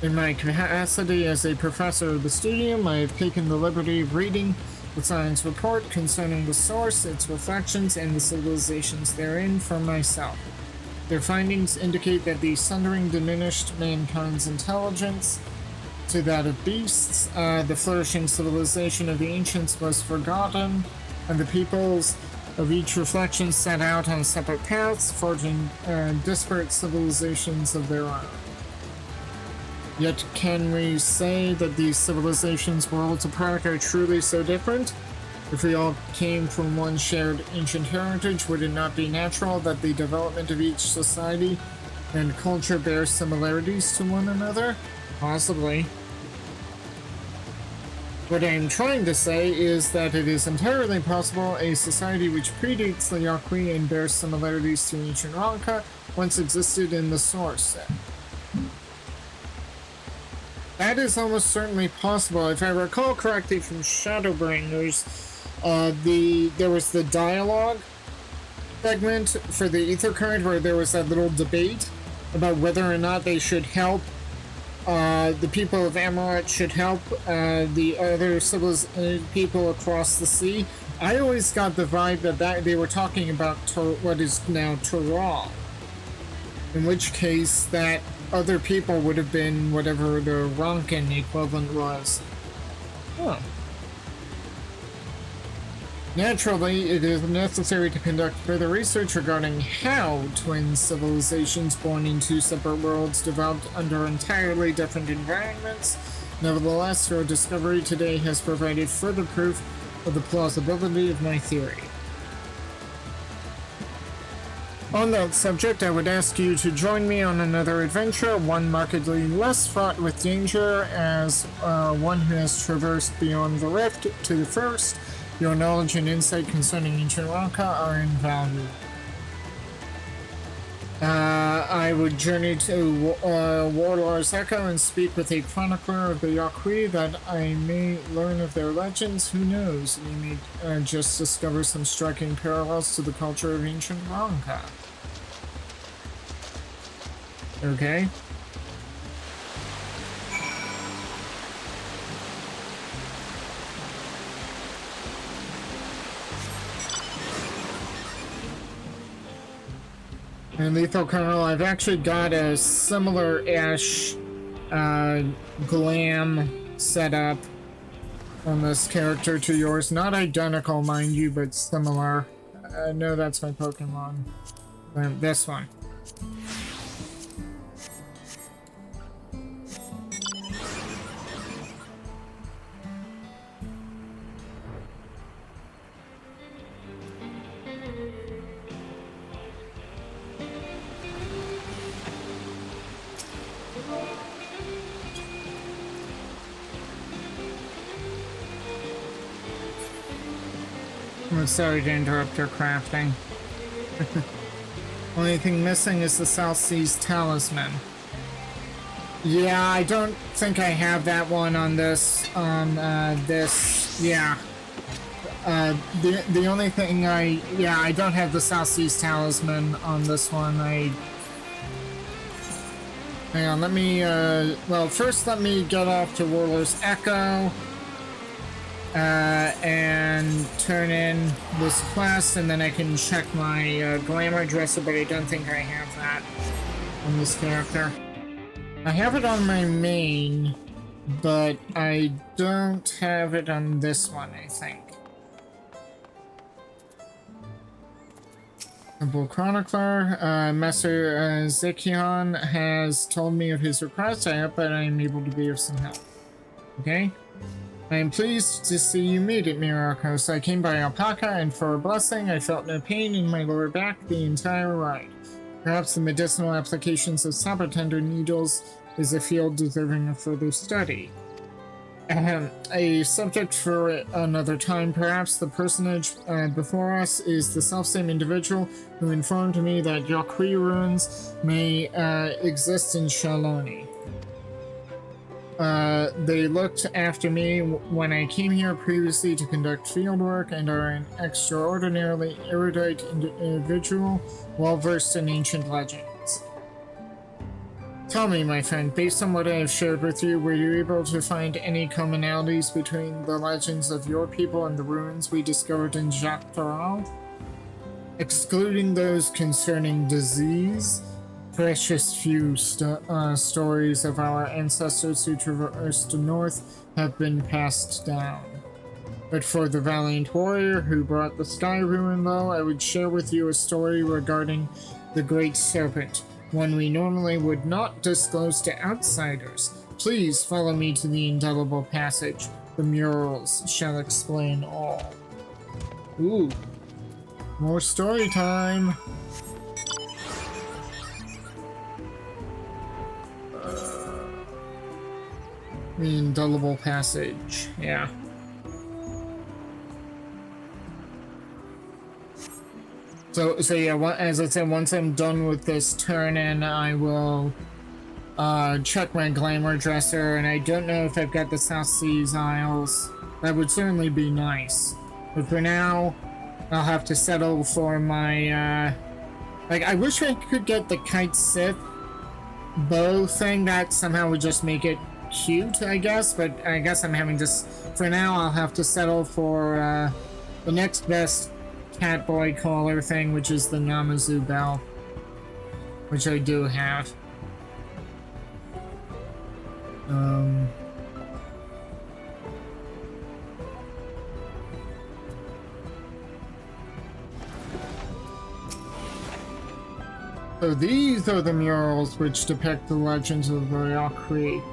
In my capacity as a professor of the studium, I have taken the liberty of reading the science report concerning the source, its reflections, and the civilizations therein for myself. Their findings indicate that the sundering diminished mankind's intelligence to that of beasts, the flourishing civilization of the ancients was forgotten, and the peoples of each reflection set out on separate paths, forging disparate civilizations of their own. Yet can we say that these civilizations worlds apart are truly so different? If we all came from one shared ancient heritage, would it not be natural that the development of each society and culture bears similarities to one another? Possibly. What I am trying to say is that it is entirely possible a society which predates the Yaqui and bears similarities to ancient Ranka once existed in the source. That is almost certainly possible. If I recall correctly from Shadowbringers, there was the dialogue segment for the Ether Current where there was that little debate about whether or not they should help the people of Amaret should help the other civilized people across the sea. I always got the vibe that they were talking about what is now Toral. In which case, that other people would have been whatever the Ronkin equivalent was. Huh. Naturally, it is necessary to conduct further research regarding how twin civilizations born in two separate worlds developed under entirely different environments. Nevertheless, your discovery today has provided further proof of the plausibility of my theory. On that subject, I would ask you to join me on another adventure, one markedly less fraught with danger, as one who has traversed beyond the rift to the first. Your knowledge and insight concerning ancient Ranka are invaluable. I would journey to Warlord's Echo and speak with a chronicler of the Yaqui that I may learn of their legends. Who knows? We may just discover some striking parallels to the culture of ancient Ranka. Okay. And Lethal Colonel, I've actually got a similar-ish glam setup on this character to yours. Not identical, mind you, but similar. No, that's my Pokemon. This one. I'm sorry to interrupt your crafting. Only thing missing is the South Seas Talisman. Yeah, I don't think I have that one on this. Yeah. The only thing I don't have the South Seas Talisman on this one. Hang on, let me, well, first let me get off to Warlord's Echo. And turn in this quest, and then I can check my glamour dresser, but I don't think I have that on this character. I have it on my main, but I don't have it on this one, I think. Temple Chronicler, Master Zekion has told me of his request. I hope that I am able to be of some help. Okay? I am pleased to see you made it, Myrokos. I came by alpaca, and for a blessing, I felt no pain in my lower back the entire ride. Perhaps the medicinal applications of saber tender needles is a field deserving of further study. A subject for another time, perhaps. The personage before us is the selfsame individual who informed me that Yaqui ruins may exist in Shaloni. They looked after me when I came here previously to conduct fieldwork and are an extraordinarily erudite individual, well-versed in ancient legends. Tell me, my friend, based on what I have shared with you, were you able to find any commonalities between the legends of your people and the ruins we discovered in Jacques Tarot? Excluding those concerning disease, precious few stories of our ancestors who traversed north have been passed down. But for the valiant warrior who brought the Sky Ruin low, I would share with you a story regarding the Great Serpent, one we normally would not disclose to outsiders. Please follow me to the indelible passage. The murals shall explain all. Ooh. More story time! The indelible passage, yeah. So yeah, as I said, once I'm done with this turn-in, I will check my glamour dresser, and I don't know if I've got the South Seas Isles. That would certainly be nice. But for now, I'll have to settle for my, like, I wish I could get the Kite Sith bow thing. That somehow would just make it cute, I guess, but I guess I'm having just, for now, I'll have to settle for, the next best Catboy collar thing, which is the Namazu bell, which I do have. So these are the murals which depict the legends of Myrokos.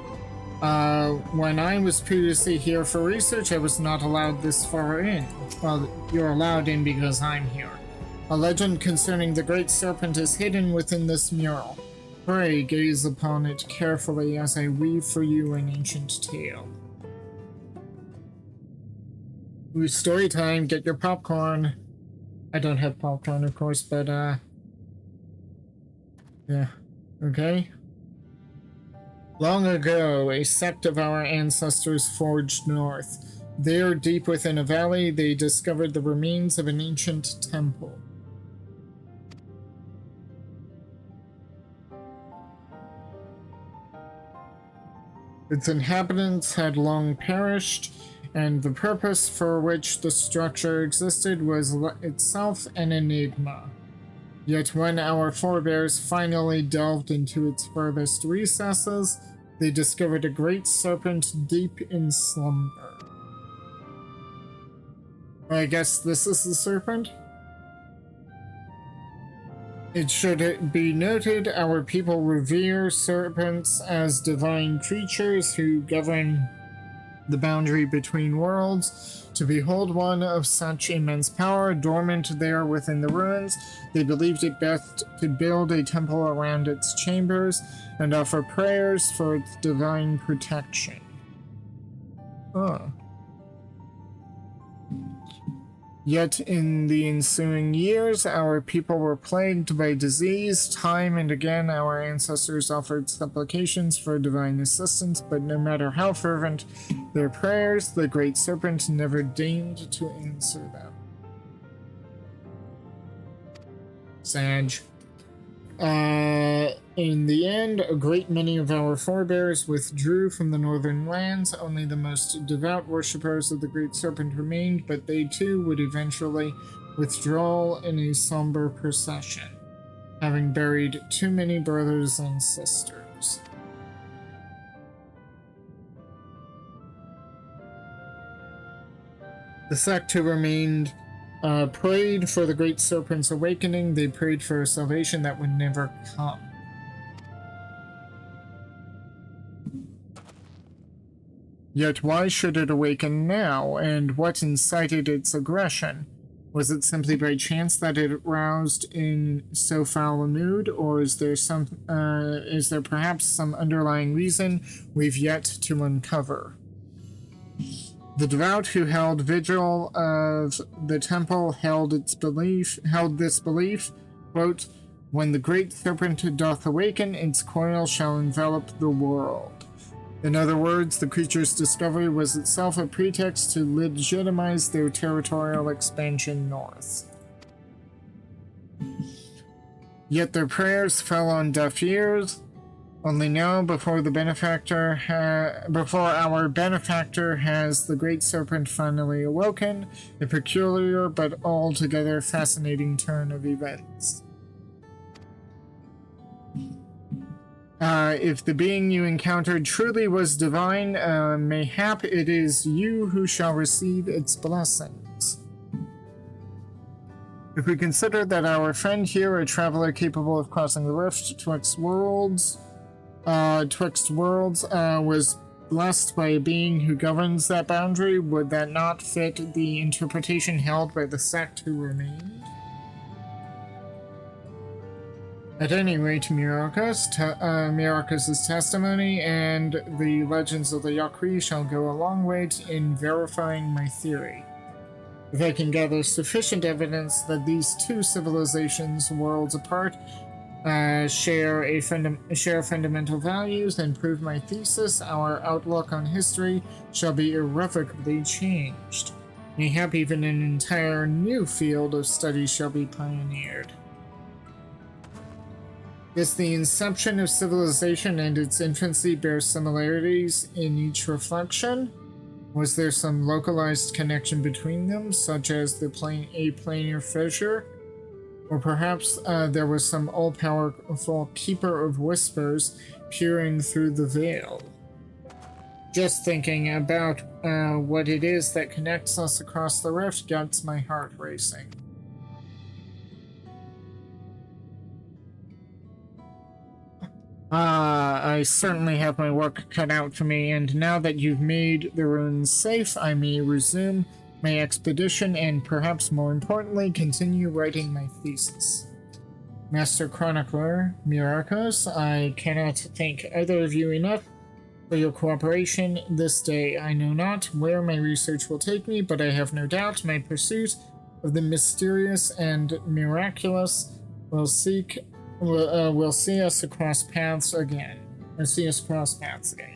When I was previously here for research, I was not allowed this far in. Well, you're allowed in because I'm here. A legend concerning the Great Serpent is hidden within this mural. Pray gaze upon it carefully as I weave for you an ancient tale. Ooh, story time, get your popcorn. I don't have popcorn, of course, but, yeah, okay. Long ago, a sect of our ancestors forged north. There, deep within a valley, they discovered the remains of an ancient temple. Its inhabitants had long perished, and the purpose for which the structure existed was itself an enigma. Yet when our forebears finally delved into its furthest recesses, they discovered a great serpent deep in slumber. I guess this is the serpent? It should be noted our people revere serpents as divine creatures who govern the boundary between worlds. To behold one of such immense power dormant there within the ruins, they believed it best to build a temple around its chambers and offer prayers for its divine protection. Oh. Yet in the ensuing years, our people were plagued by disease. Time and again, our ancestors offered supplications for divine assistance, but no matter how fervent their prayers, the Great Serpent never deigned to answer them. Sag. In the end, a great many of our forebears withdrew from the northern lands. Only the most devout worshippers of the Great Serpent remained, but they too would eventually withdraw in a somber procession, having buried too many brothers and sisters. The sect who remained prayed for the Great Serpent's awakening. They prayed for a salvation that would never come. Yet why should it awaken now, and what incited its aggression? Was it simply by chance that it roused in so foul a mood, or is there perhaps some underlying reason we've yet to uncover? The devout who held vigil of the temple held this belief, quote, "When the Great Serpent doth awaken, its coil shall envelop the world." In other words, the creature's discovery was itself a pretext to legitimize their territorial expansion north. Yet their prayers fell on deaf ears. Only now, before our benefactor has the great serpent finally awoken, a peculiar but altogether fascinating turn of events. If the being you encountered truly was divine, mayhap it is you who shall receive its blessings. If we consider that our friend here, a traveler capable of crossing the rift twixt worlds, was blessed by a being who governs that boundary, would that not fit the interpretation held by the sect who remained? At any rate, Myrokos' testimony and the legends of the Yakri shall go a long way in verifying my theory. If I can gather sufficient evidence that these two civilizations, worlds apart, share fundamental values and prove my thesis, our outlook on history shall be irrevocably changed. Mayhap even an entire new field of study shall be pioneered. Yes, the inception of civilization and its infancy bear similarities in each reflection. Was there some localized connection between them, such as a planar fissure? Or perhaps there was some all-powerful keeper of whispers peering through the veil? Just thinking about what it is that connects us across the rift gets my heart racing. I certainly have my work cut out for me, and now that you've made the ruins safe, I may resume my expedition and, perhaps more importantly, continue writing my thesis. Master Chronicler Myrokos, I cannot thank either of you enough for your cooperation this day. I know not where my research will take me, but I have no doubt my pursuit of the mysterious and miraculous will see us cross paths again.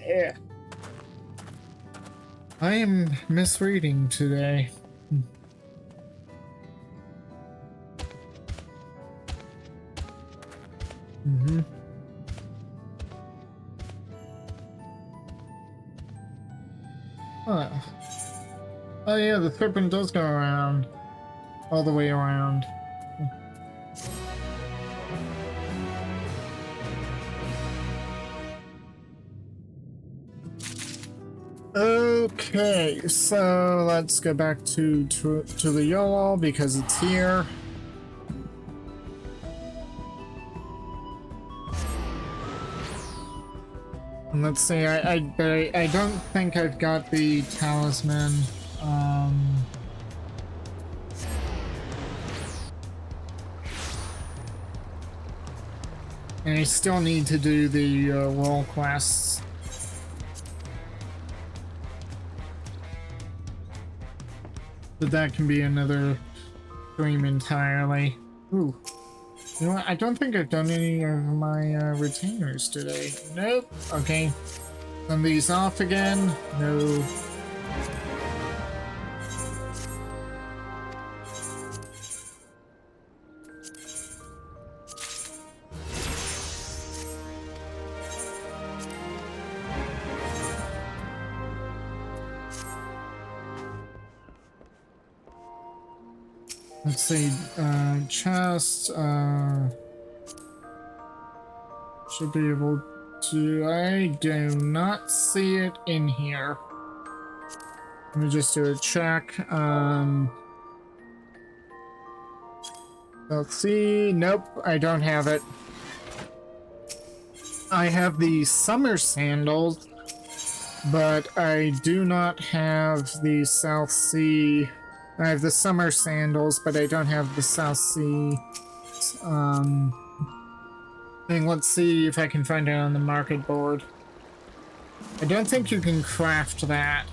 Yeah. I am misreading today. Huh. Oh yeah, the serpent does go around. All the way around. Okay, so let's go back to the YOLO because it's here. And let's see, I don't think I've got the talisman. And I still need to do the role quests. But that can be another stream entirely. Ooh. You know what? I don't think I've done any of my retainers today. Nope. Okay. Send these off again. No. Let's see, chest, should be able to, I do not see it in here. Let me just do a check, let's see, nope, I don't have it. I have the summer sandals, but I do not have the South Sea. I have the summer sandals, but I don't have the South Sea thing. Let's see if I can find it on the market board. I don't think you can craft that.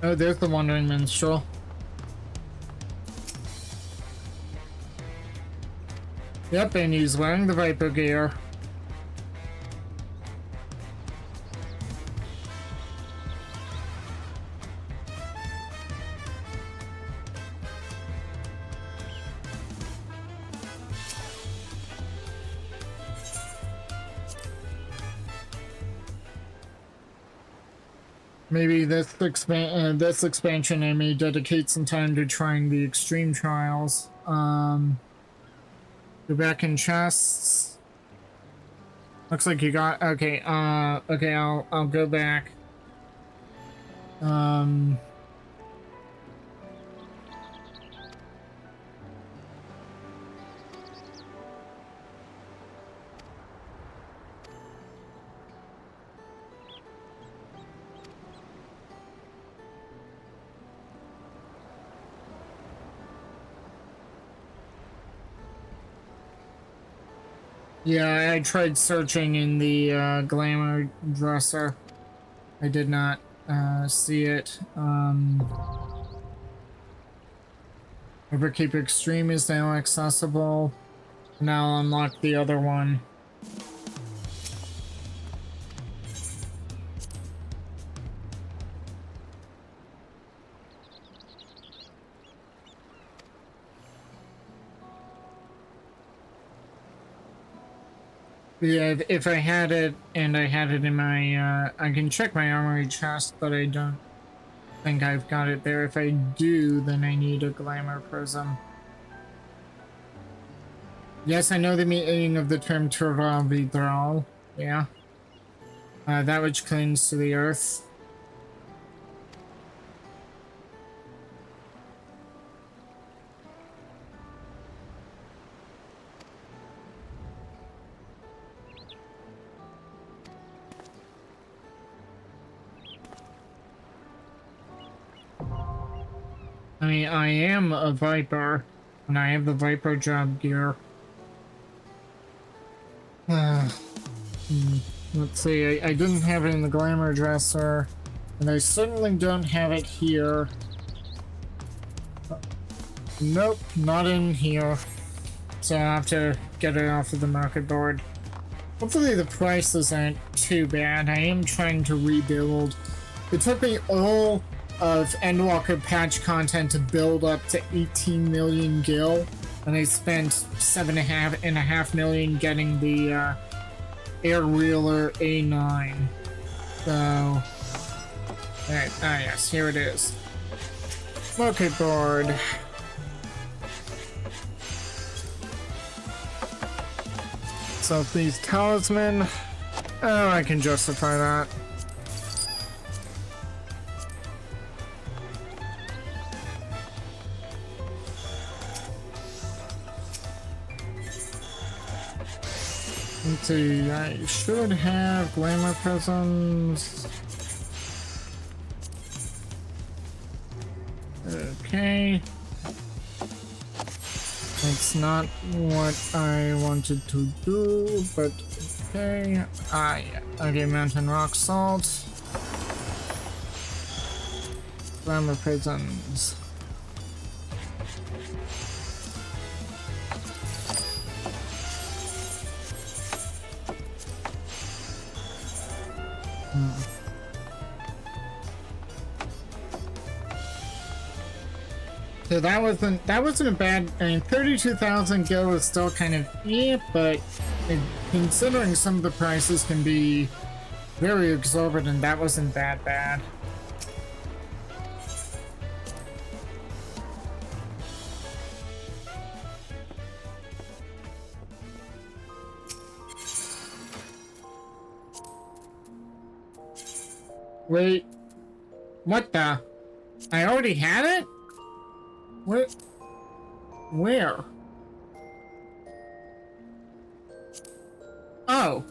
Oh, there's the Wandering Minstrel. Yep, and he's wearing the Viper gear. Maybe this expansion I may dedicate some time to trying the extreme trials. Go back in chests. Looks like you got okay, okay, I'll go back. Yeah, I tried searching in the glamour dresser. I did not see it. Overkeep Extreme is now accessible. Now I'll unlock the other one. Yeah, if I had it and I had it in my, I can check my armory chest, but I don't think I've got it there. If I do, then I need a glamour prism. Yes, I know the meaning of the term turtle vidral. Yeah. That which clings to the earth. I mean, I am a Viper, and I have the Viper job gear. Let's see, I didn't have it in the glamour dresser, and I certainly don't have it here. Nope, not in here. So I'll have to get it off of the market board. Hopefully the prices aren't too bad. I am trying to rebuild. It took me all of Endwalker patch content to build up to 18 million gil, and I spent 7.5 million getting the Air Reeler A9. So, alright, yes, here it is. Market board. So these talisman, oh, I can justify that. Let's see, I should have glamour prisms. Okay. That's not what I wanted to do, but okay. Yeah. Okay, mountain rock salt. Glamour prisms. So that wasn't a bad. I mean, 32,000 gil is still kind of but considering some of the prices can be very exorbitant, that wasn't that bad. Wait, what the? I already had it? What? Where? Oh.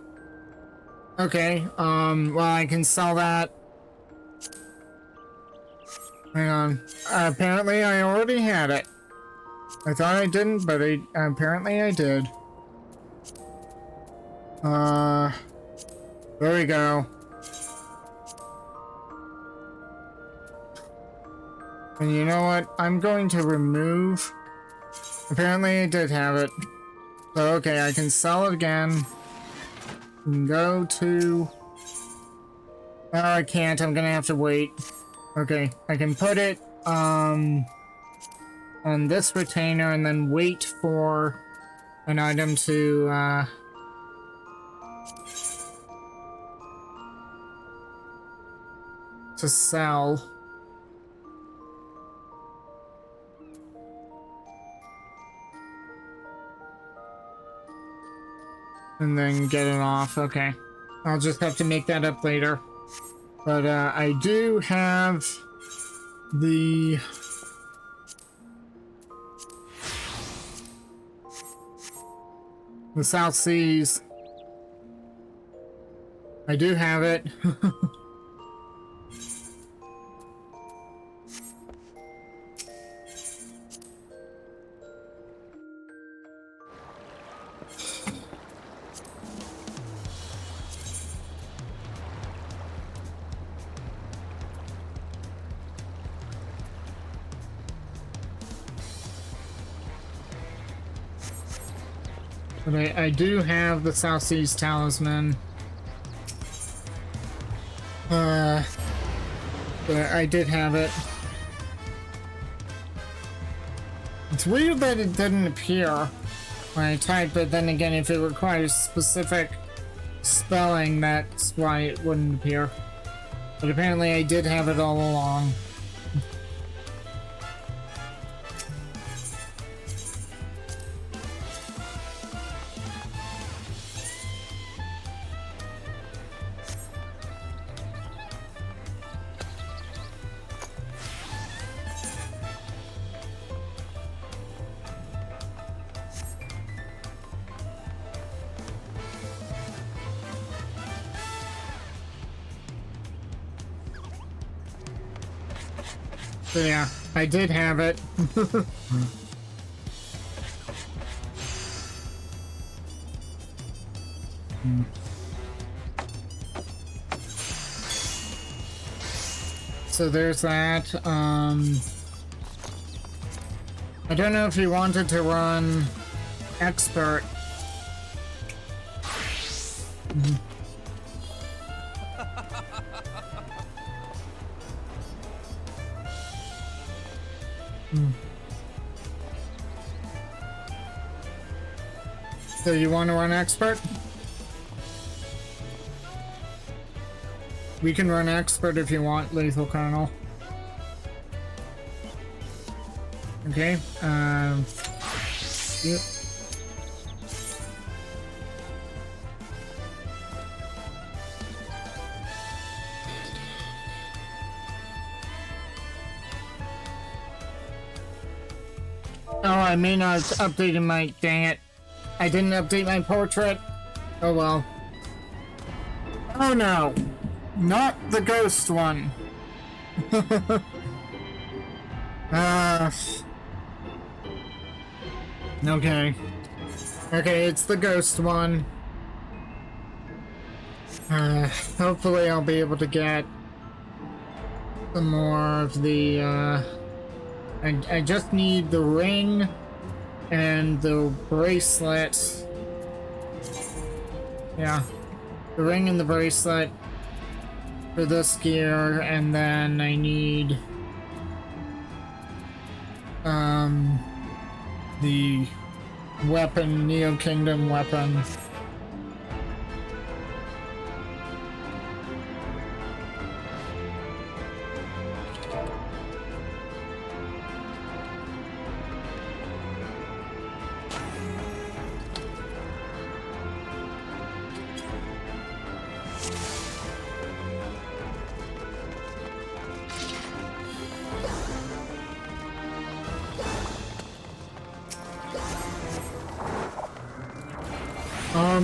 Okay, well, I can sell that. Hang on. Apparently I already had it. I thought I didn't, but apparently I did. There we go. And you know what? I'm going to remove... Apparently I did have it. So, okay, I can sell it again. Go to... Oh, I can't. I'm gonna have to wait. Okay, I can put it, on this retainer and then wait for an item to, to sell. And then get it off. Okay. I'll just have to make that up later. But I do have the South Seas. I do have it. But I do have the South Seas Talisman. But I did have it. It's weird that it didn't appear when I type, but then again, if it requires specific spelling, that's why it wouldn't appear. But apparently I did have it all along. So yeah, I did have it. So there's that. I don't know if he wanted to run expert. So you want to run expert? We can run expert if you want, Lethal Colonel. Okay, yep. Oh, I may not have updated my, dang it. I didn't update my portrait. Oh well. Oh no. Not the ghost one. Okay. Okay, it's the ghost one. Hopefully I'll be able to get some more of the, I just need the ring and the bracelet. Yeah. The ring and the bracelet for this gear, and then I need the weapon, Neo Kingdom weapon.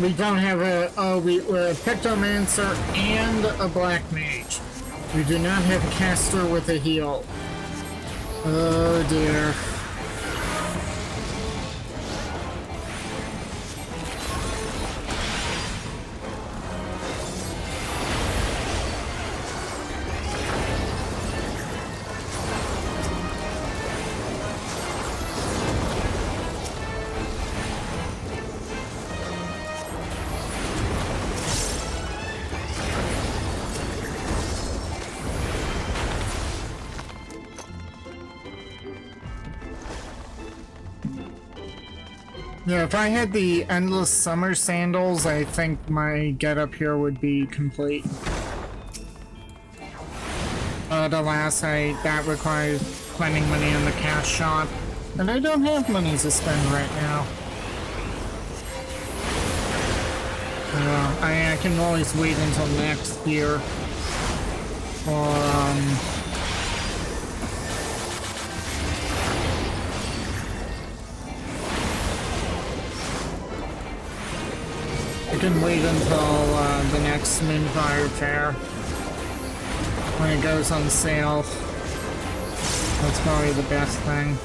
We don't have a, we're a Pictomancer and a Black Mage. We do not have a caster with a heal. Oh dear. Yeah, if I had the Endless Summer Sandals, I think my getup here would be complete. but alas, that requires spending money on the cash shop, and I don't have money to spend right now. I can always wait until next year, or I can wait until the next Moonfire Fair when it goes on sale. That's probably the best thing.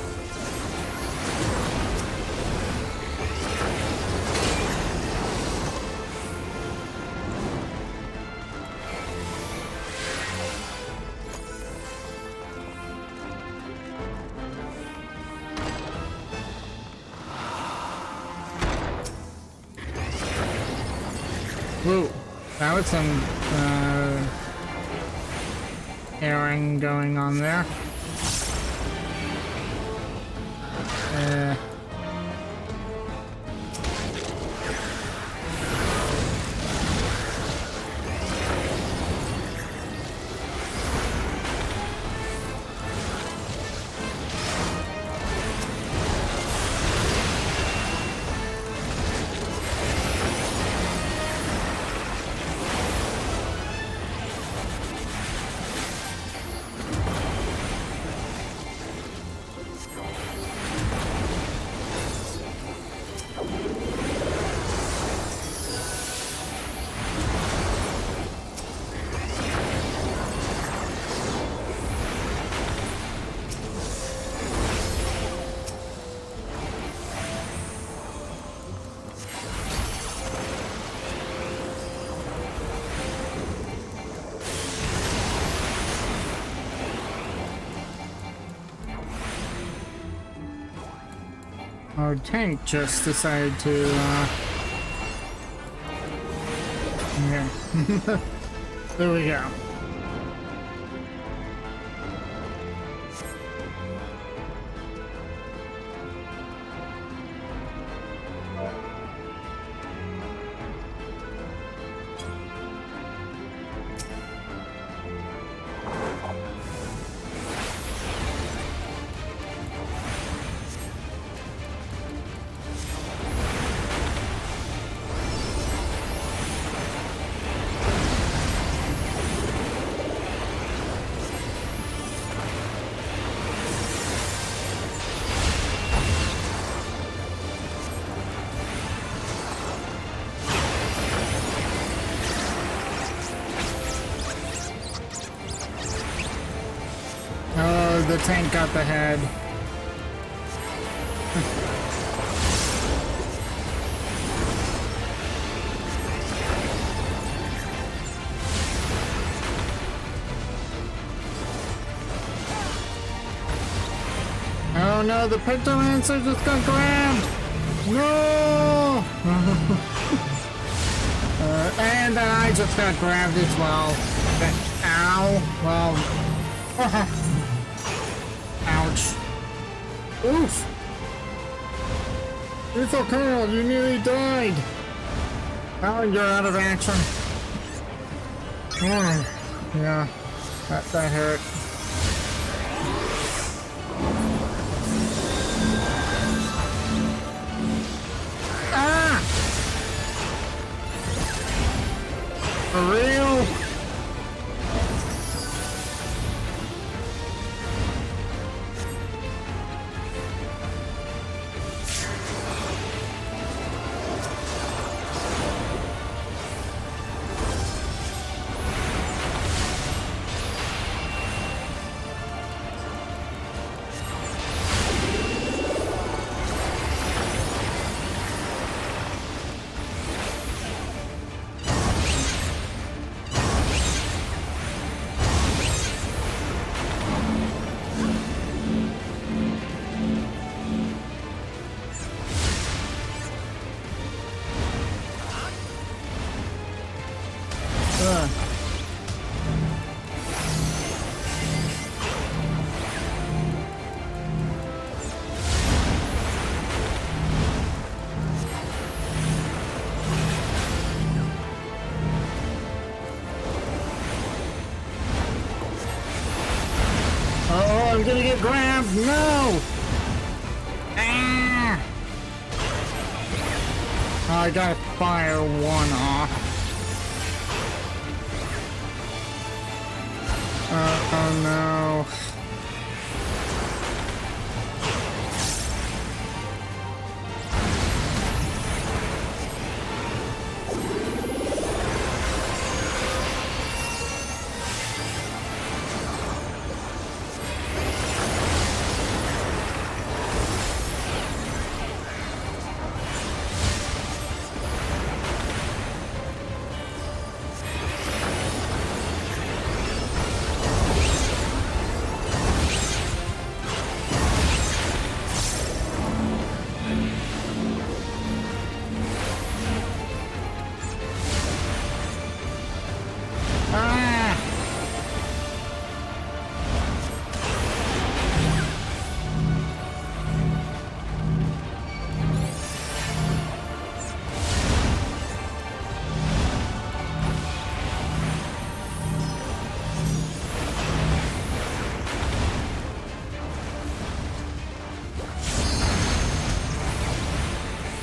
Whoa, that was some airing going on there. Our tank just decided to, yeah. There we go. The tank got the head. Oh no, the Pictomancer just got grabbed! No! And then I just got grabbed as well. Ow. Well. Ouch. Oof! Lethal Colonel, you nearly died! Oh, you're out of action. Yeah, that hurt. Ah! For real? grab! No! Ah! Oh, I gotta fire one off. Oh no.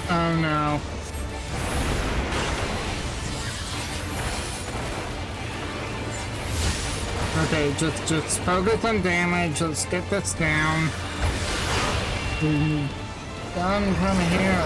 Oh no. Okay, just focus on damage. Let's get this down. Down from here.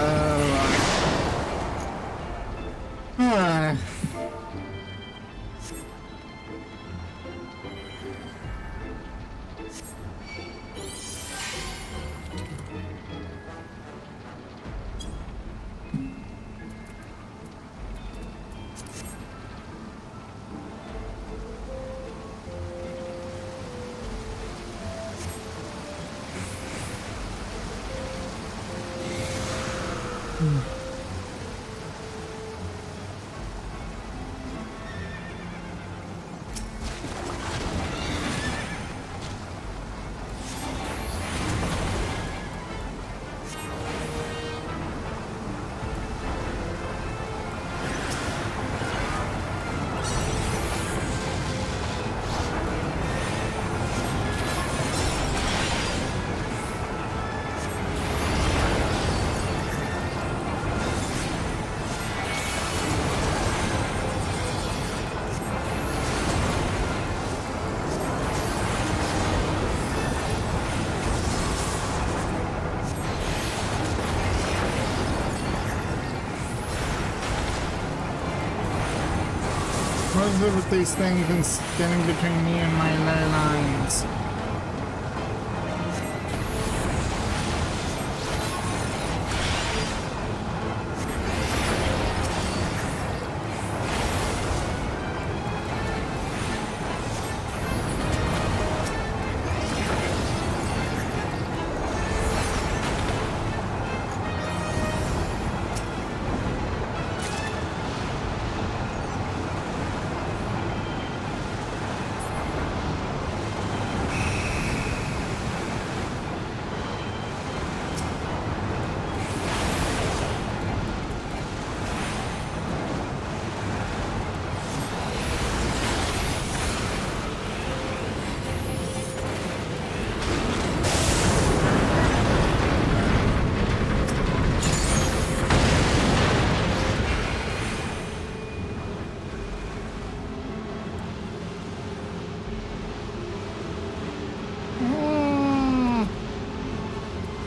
What's up with these things getting between me and my ley lines?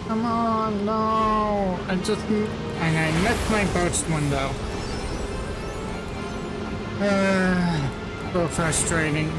Come on, no! And I missed my burst window. So frustrating.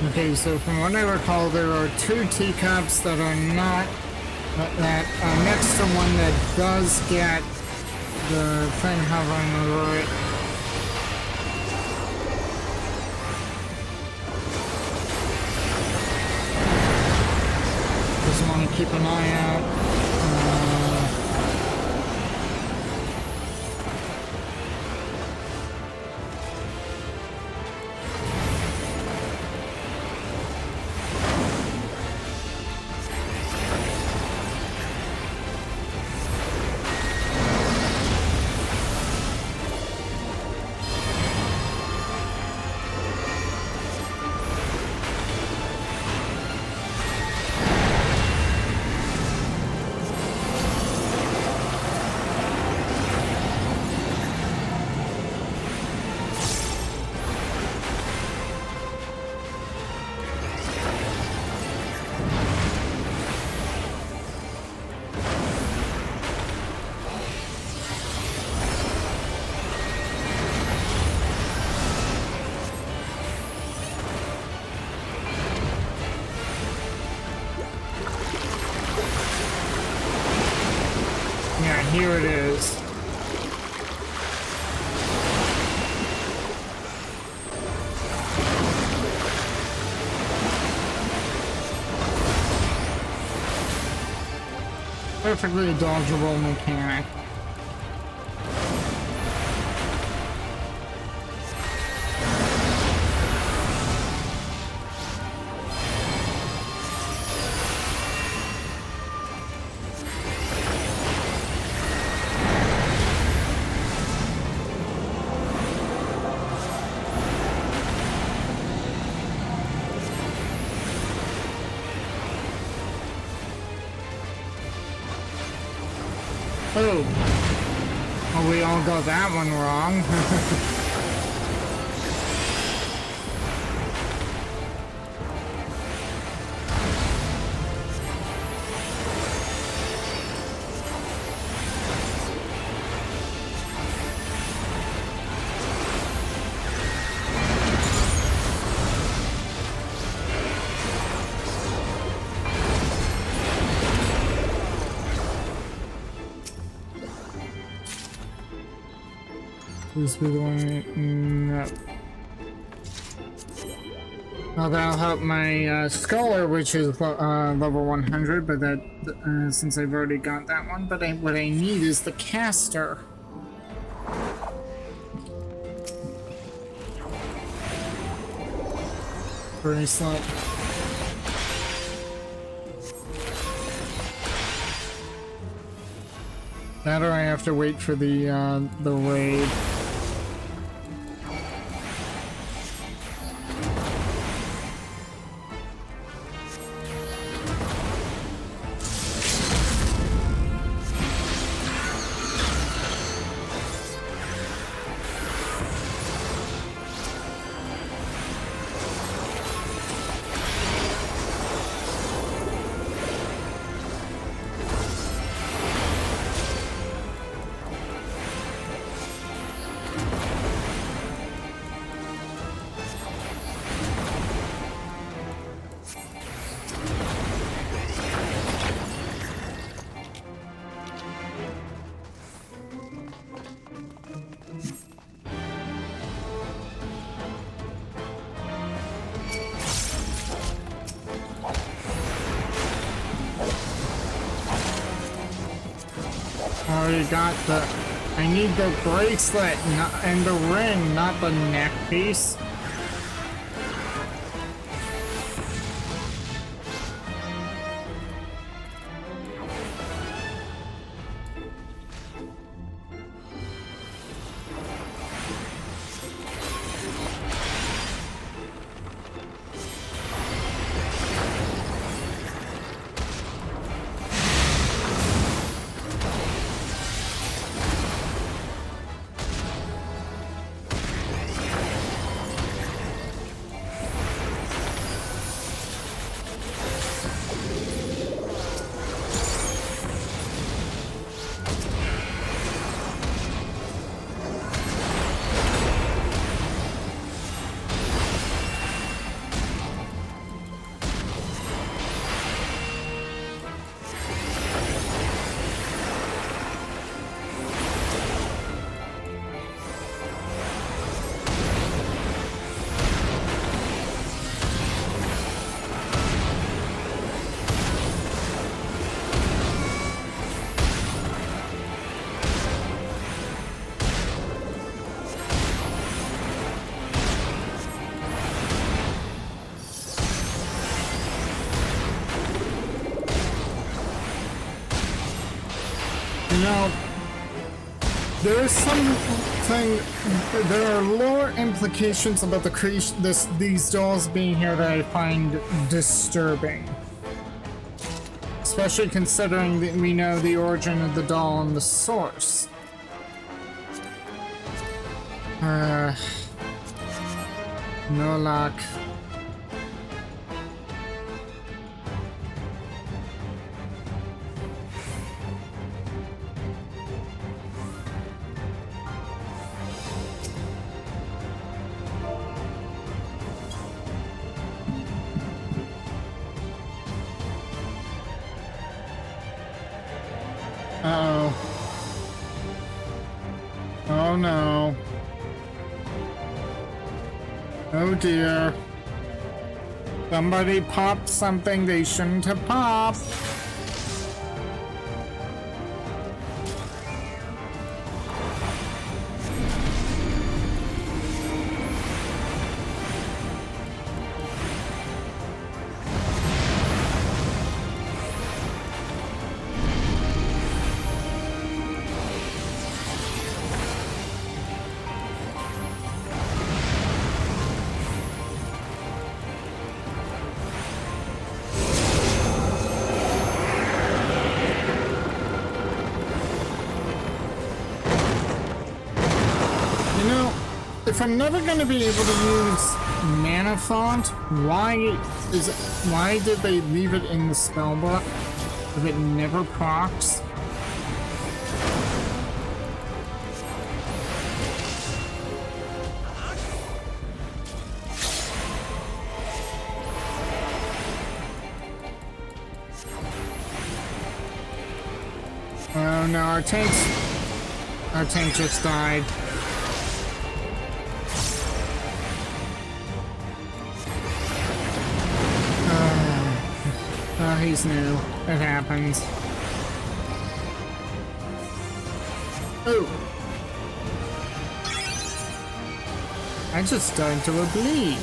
Okay, so from what I recall, there are 2 teacups that are not that are next to one that does get the thing hovering over it. Just want to keep an eye out. Here it is. Perfectly dodgeable mechanic. Oh, we all got that one wrong. This be the one. No. Well, that'll help my scholar, which is level 100, but that since I've already got that one. But what I need is the caster. Bracelet. That or I have to wait for the raid. Already got the... I need the bracelet and the ring, not the neck piece. You know, there is something. There are lore implications about the creation, these dolls being here that I find disturbing. Especially considering that we know the origin of the doll and the source. No luck. Uh-oh. Oh no. Oh dear. Somebody popped something they shouldn't have popped. If I'm never going to be able to use Mana Font, why did they leave it in the spellbook if it never procs? Oh no, our tank just died. He's new. It happens. Oh! I just died to a bleed.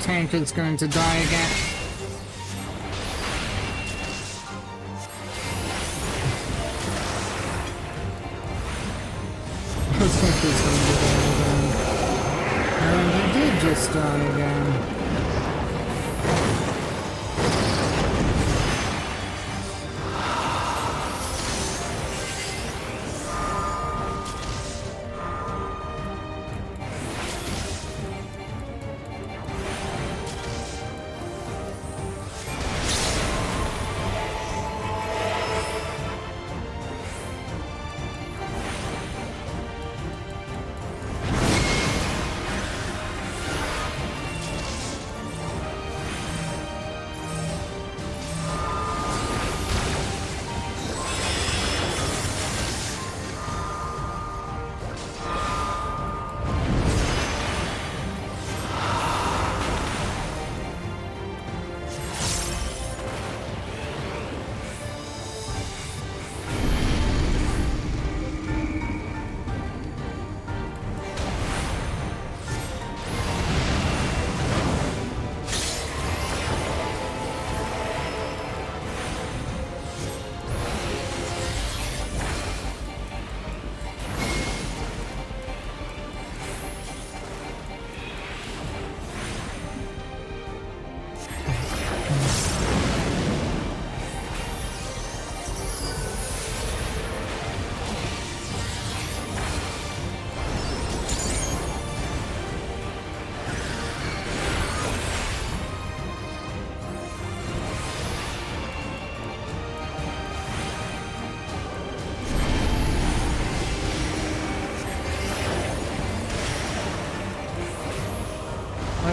Tank is going to die again. Looks like he's going to die again. And he did just die again.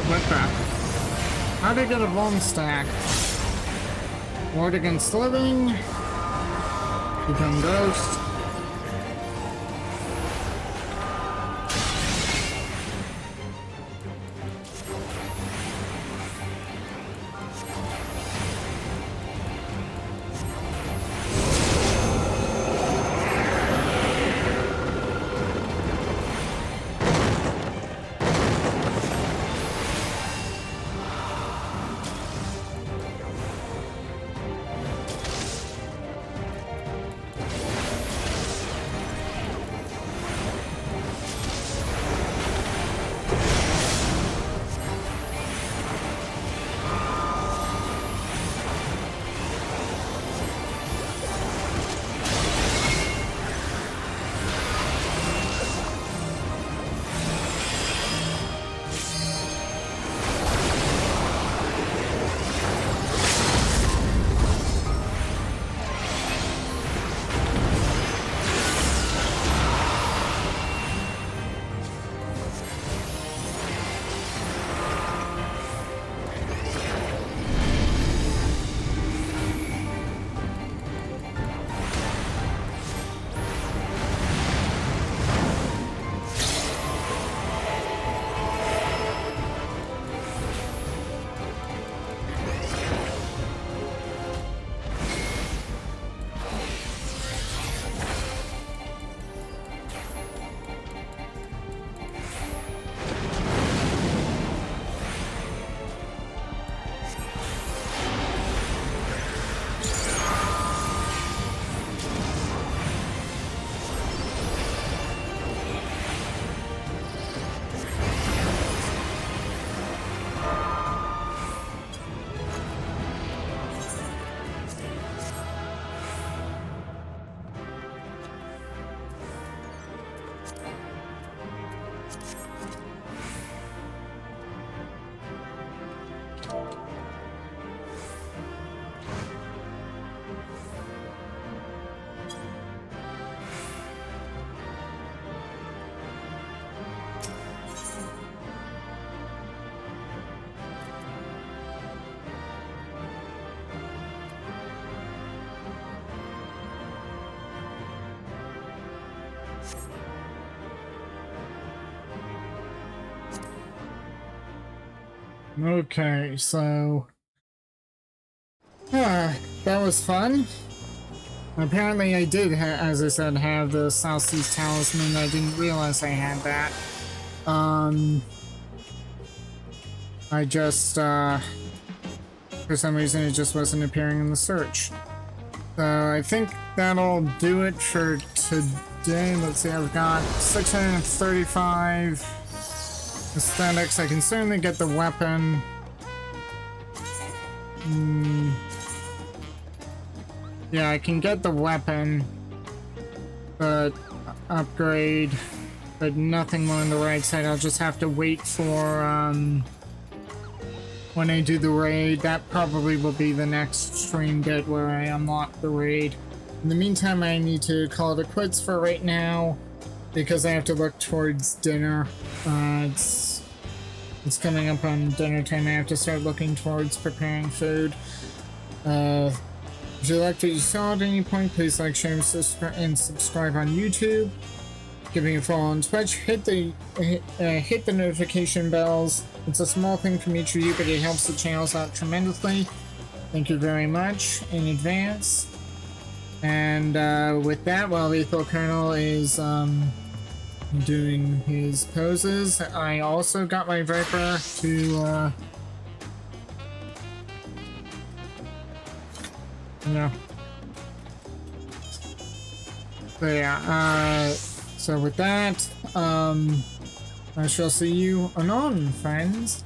What crap? How'd I get a bone stack? Ward against living. Become ghost. Okay, so that was fun. Apparently I did, as I said, have the South Seas Talisman. I didn't realize I had that. I just, for some reason it just wasn't appearing in the search. So I think that'll do it for today. Let's see, I've got 635 aesthetics. I can certainly get the weapon. Yeah, I can get the weapon, but upgrade, but nothing more on the right side. I'll just have to wait for, when I do the raid. That probably will be the next stream bit where I unlock the raid. In the meantime, I need to call it quits for right now, because I have to look towards dinner. It's coming up on dinner time. I have to start looking towards preparing food. If you liked what you saw at any point, please like, share, and subscribe on YouTube. Give me a follow on Twitch. Hit the notification bells. It's a small thing from each of you, but it helps the channels out tremendously. Thank you very much in advance. And with that, while Lethal Colonel is doing his poses, I also got my Viper to yeah. So yeah, so with that, I shall see you anon, friends.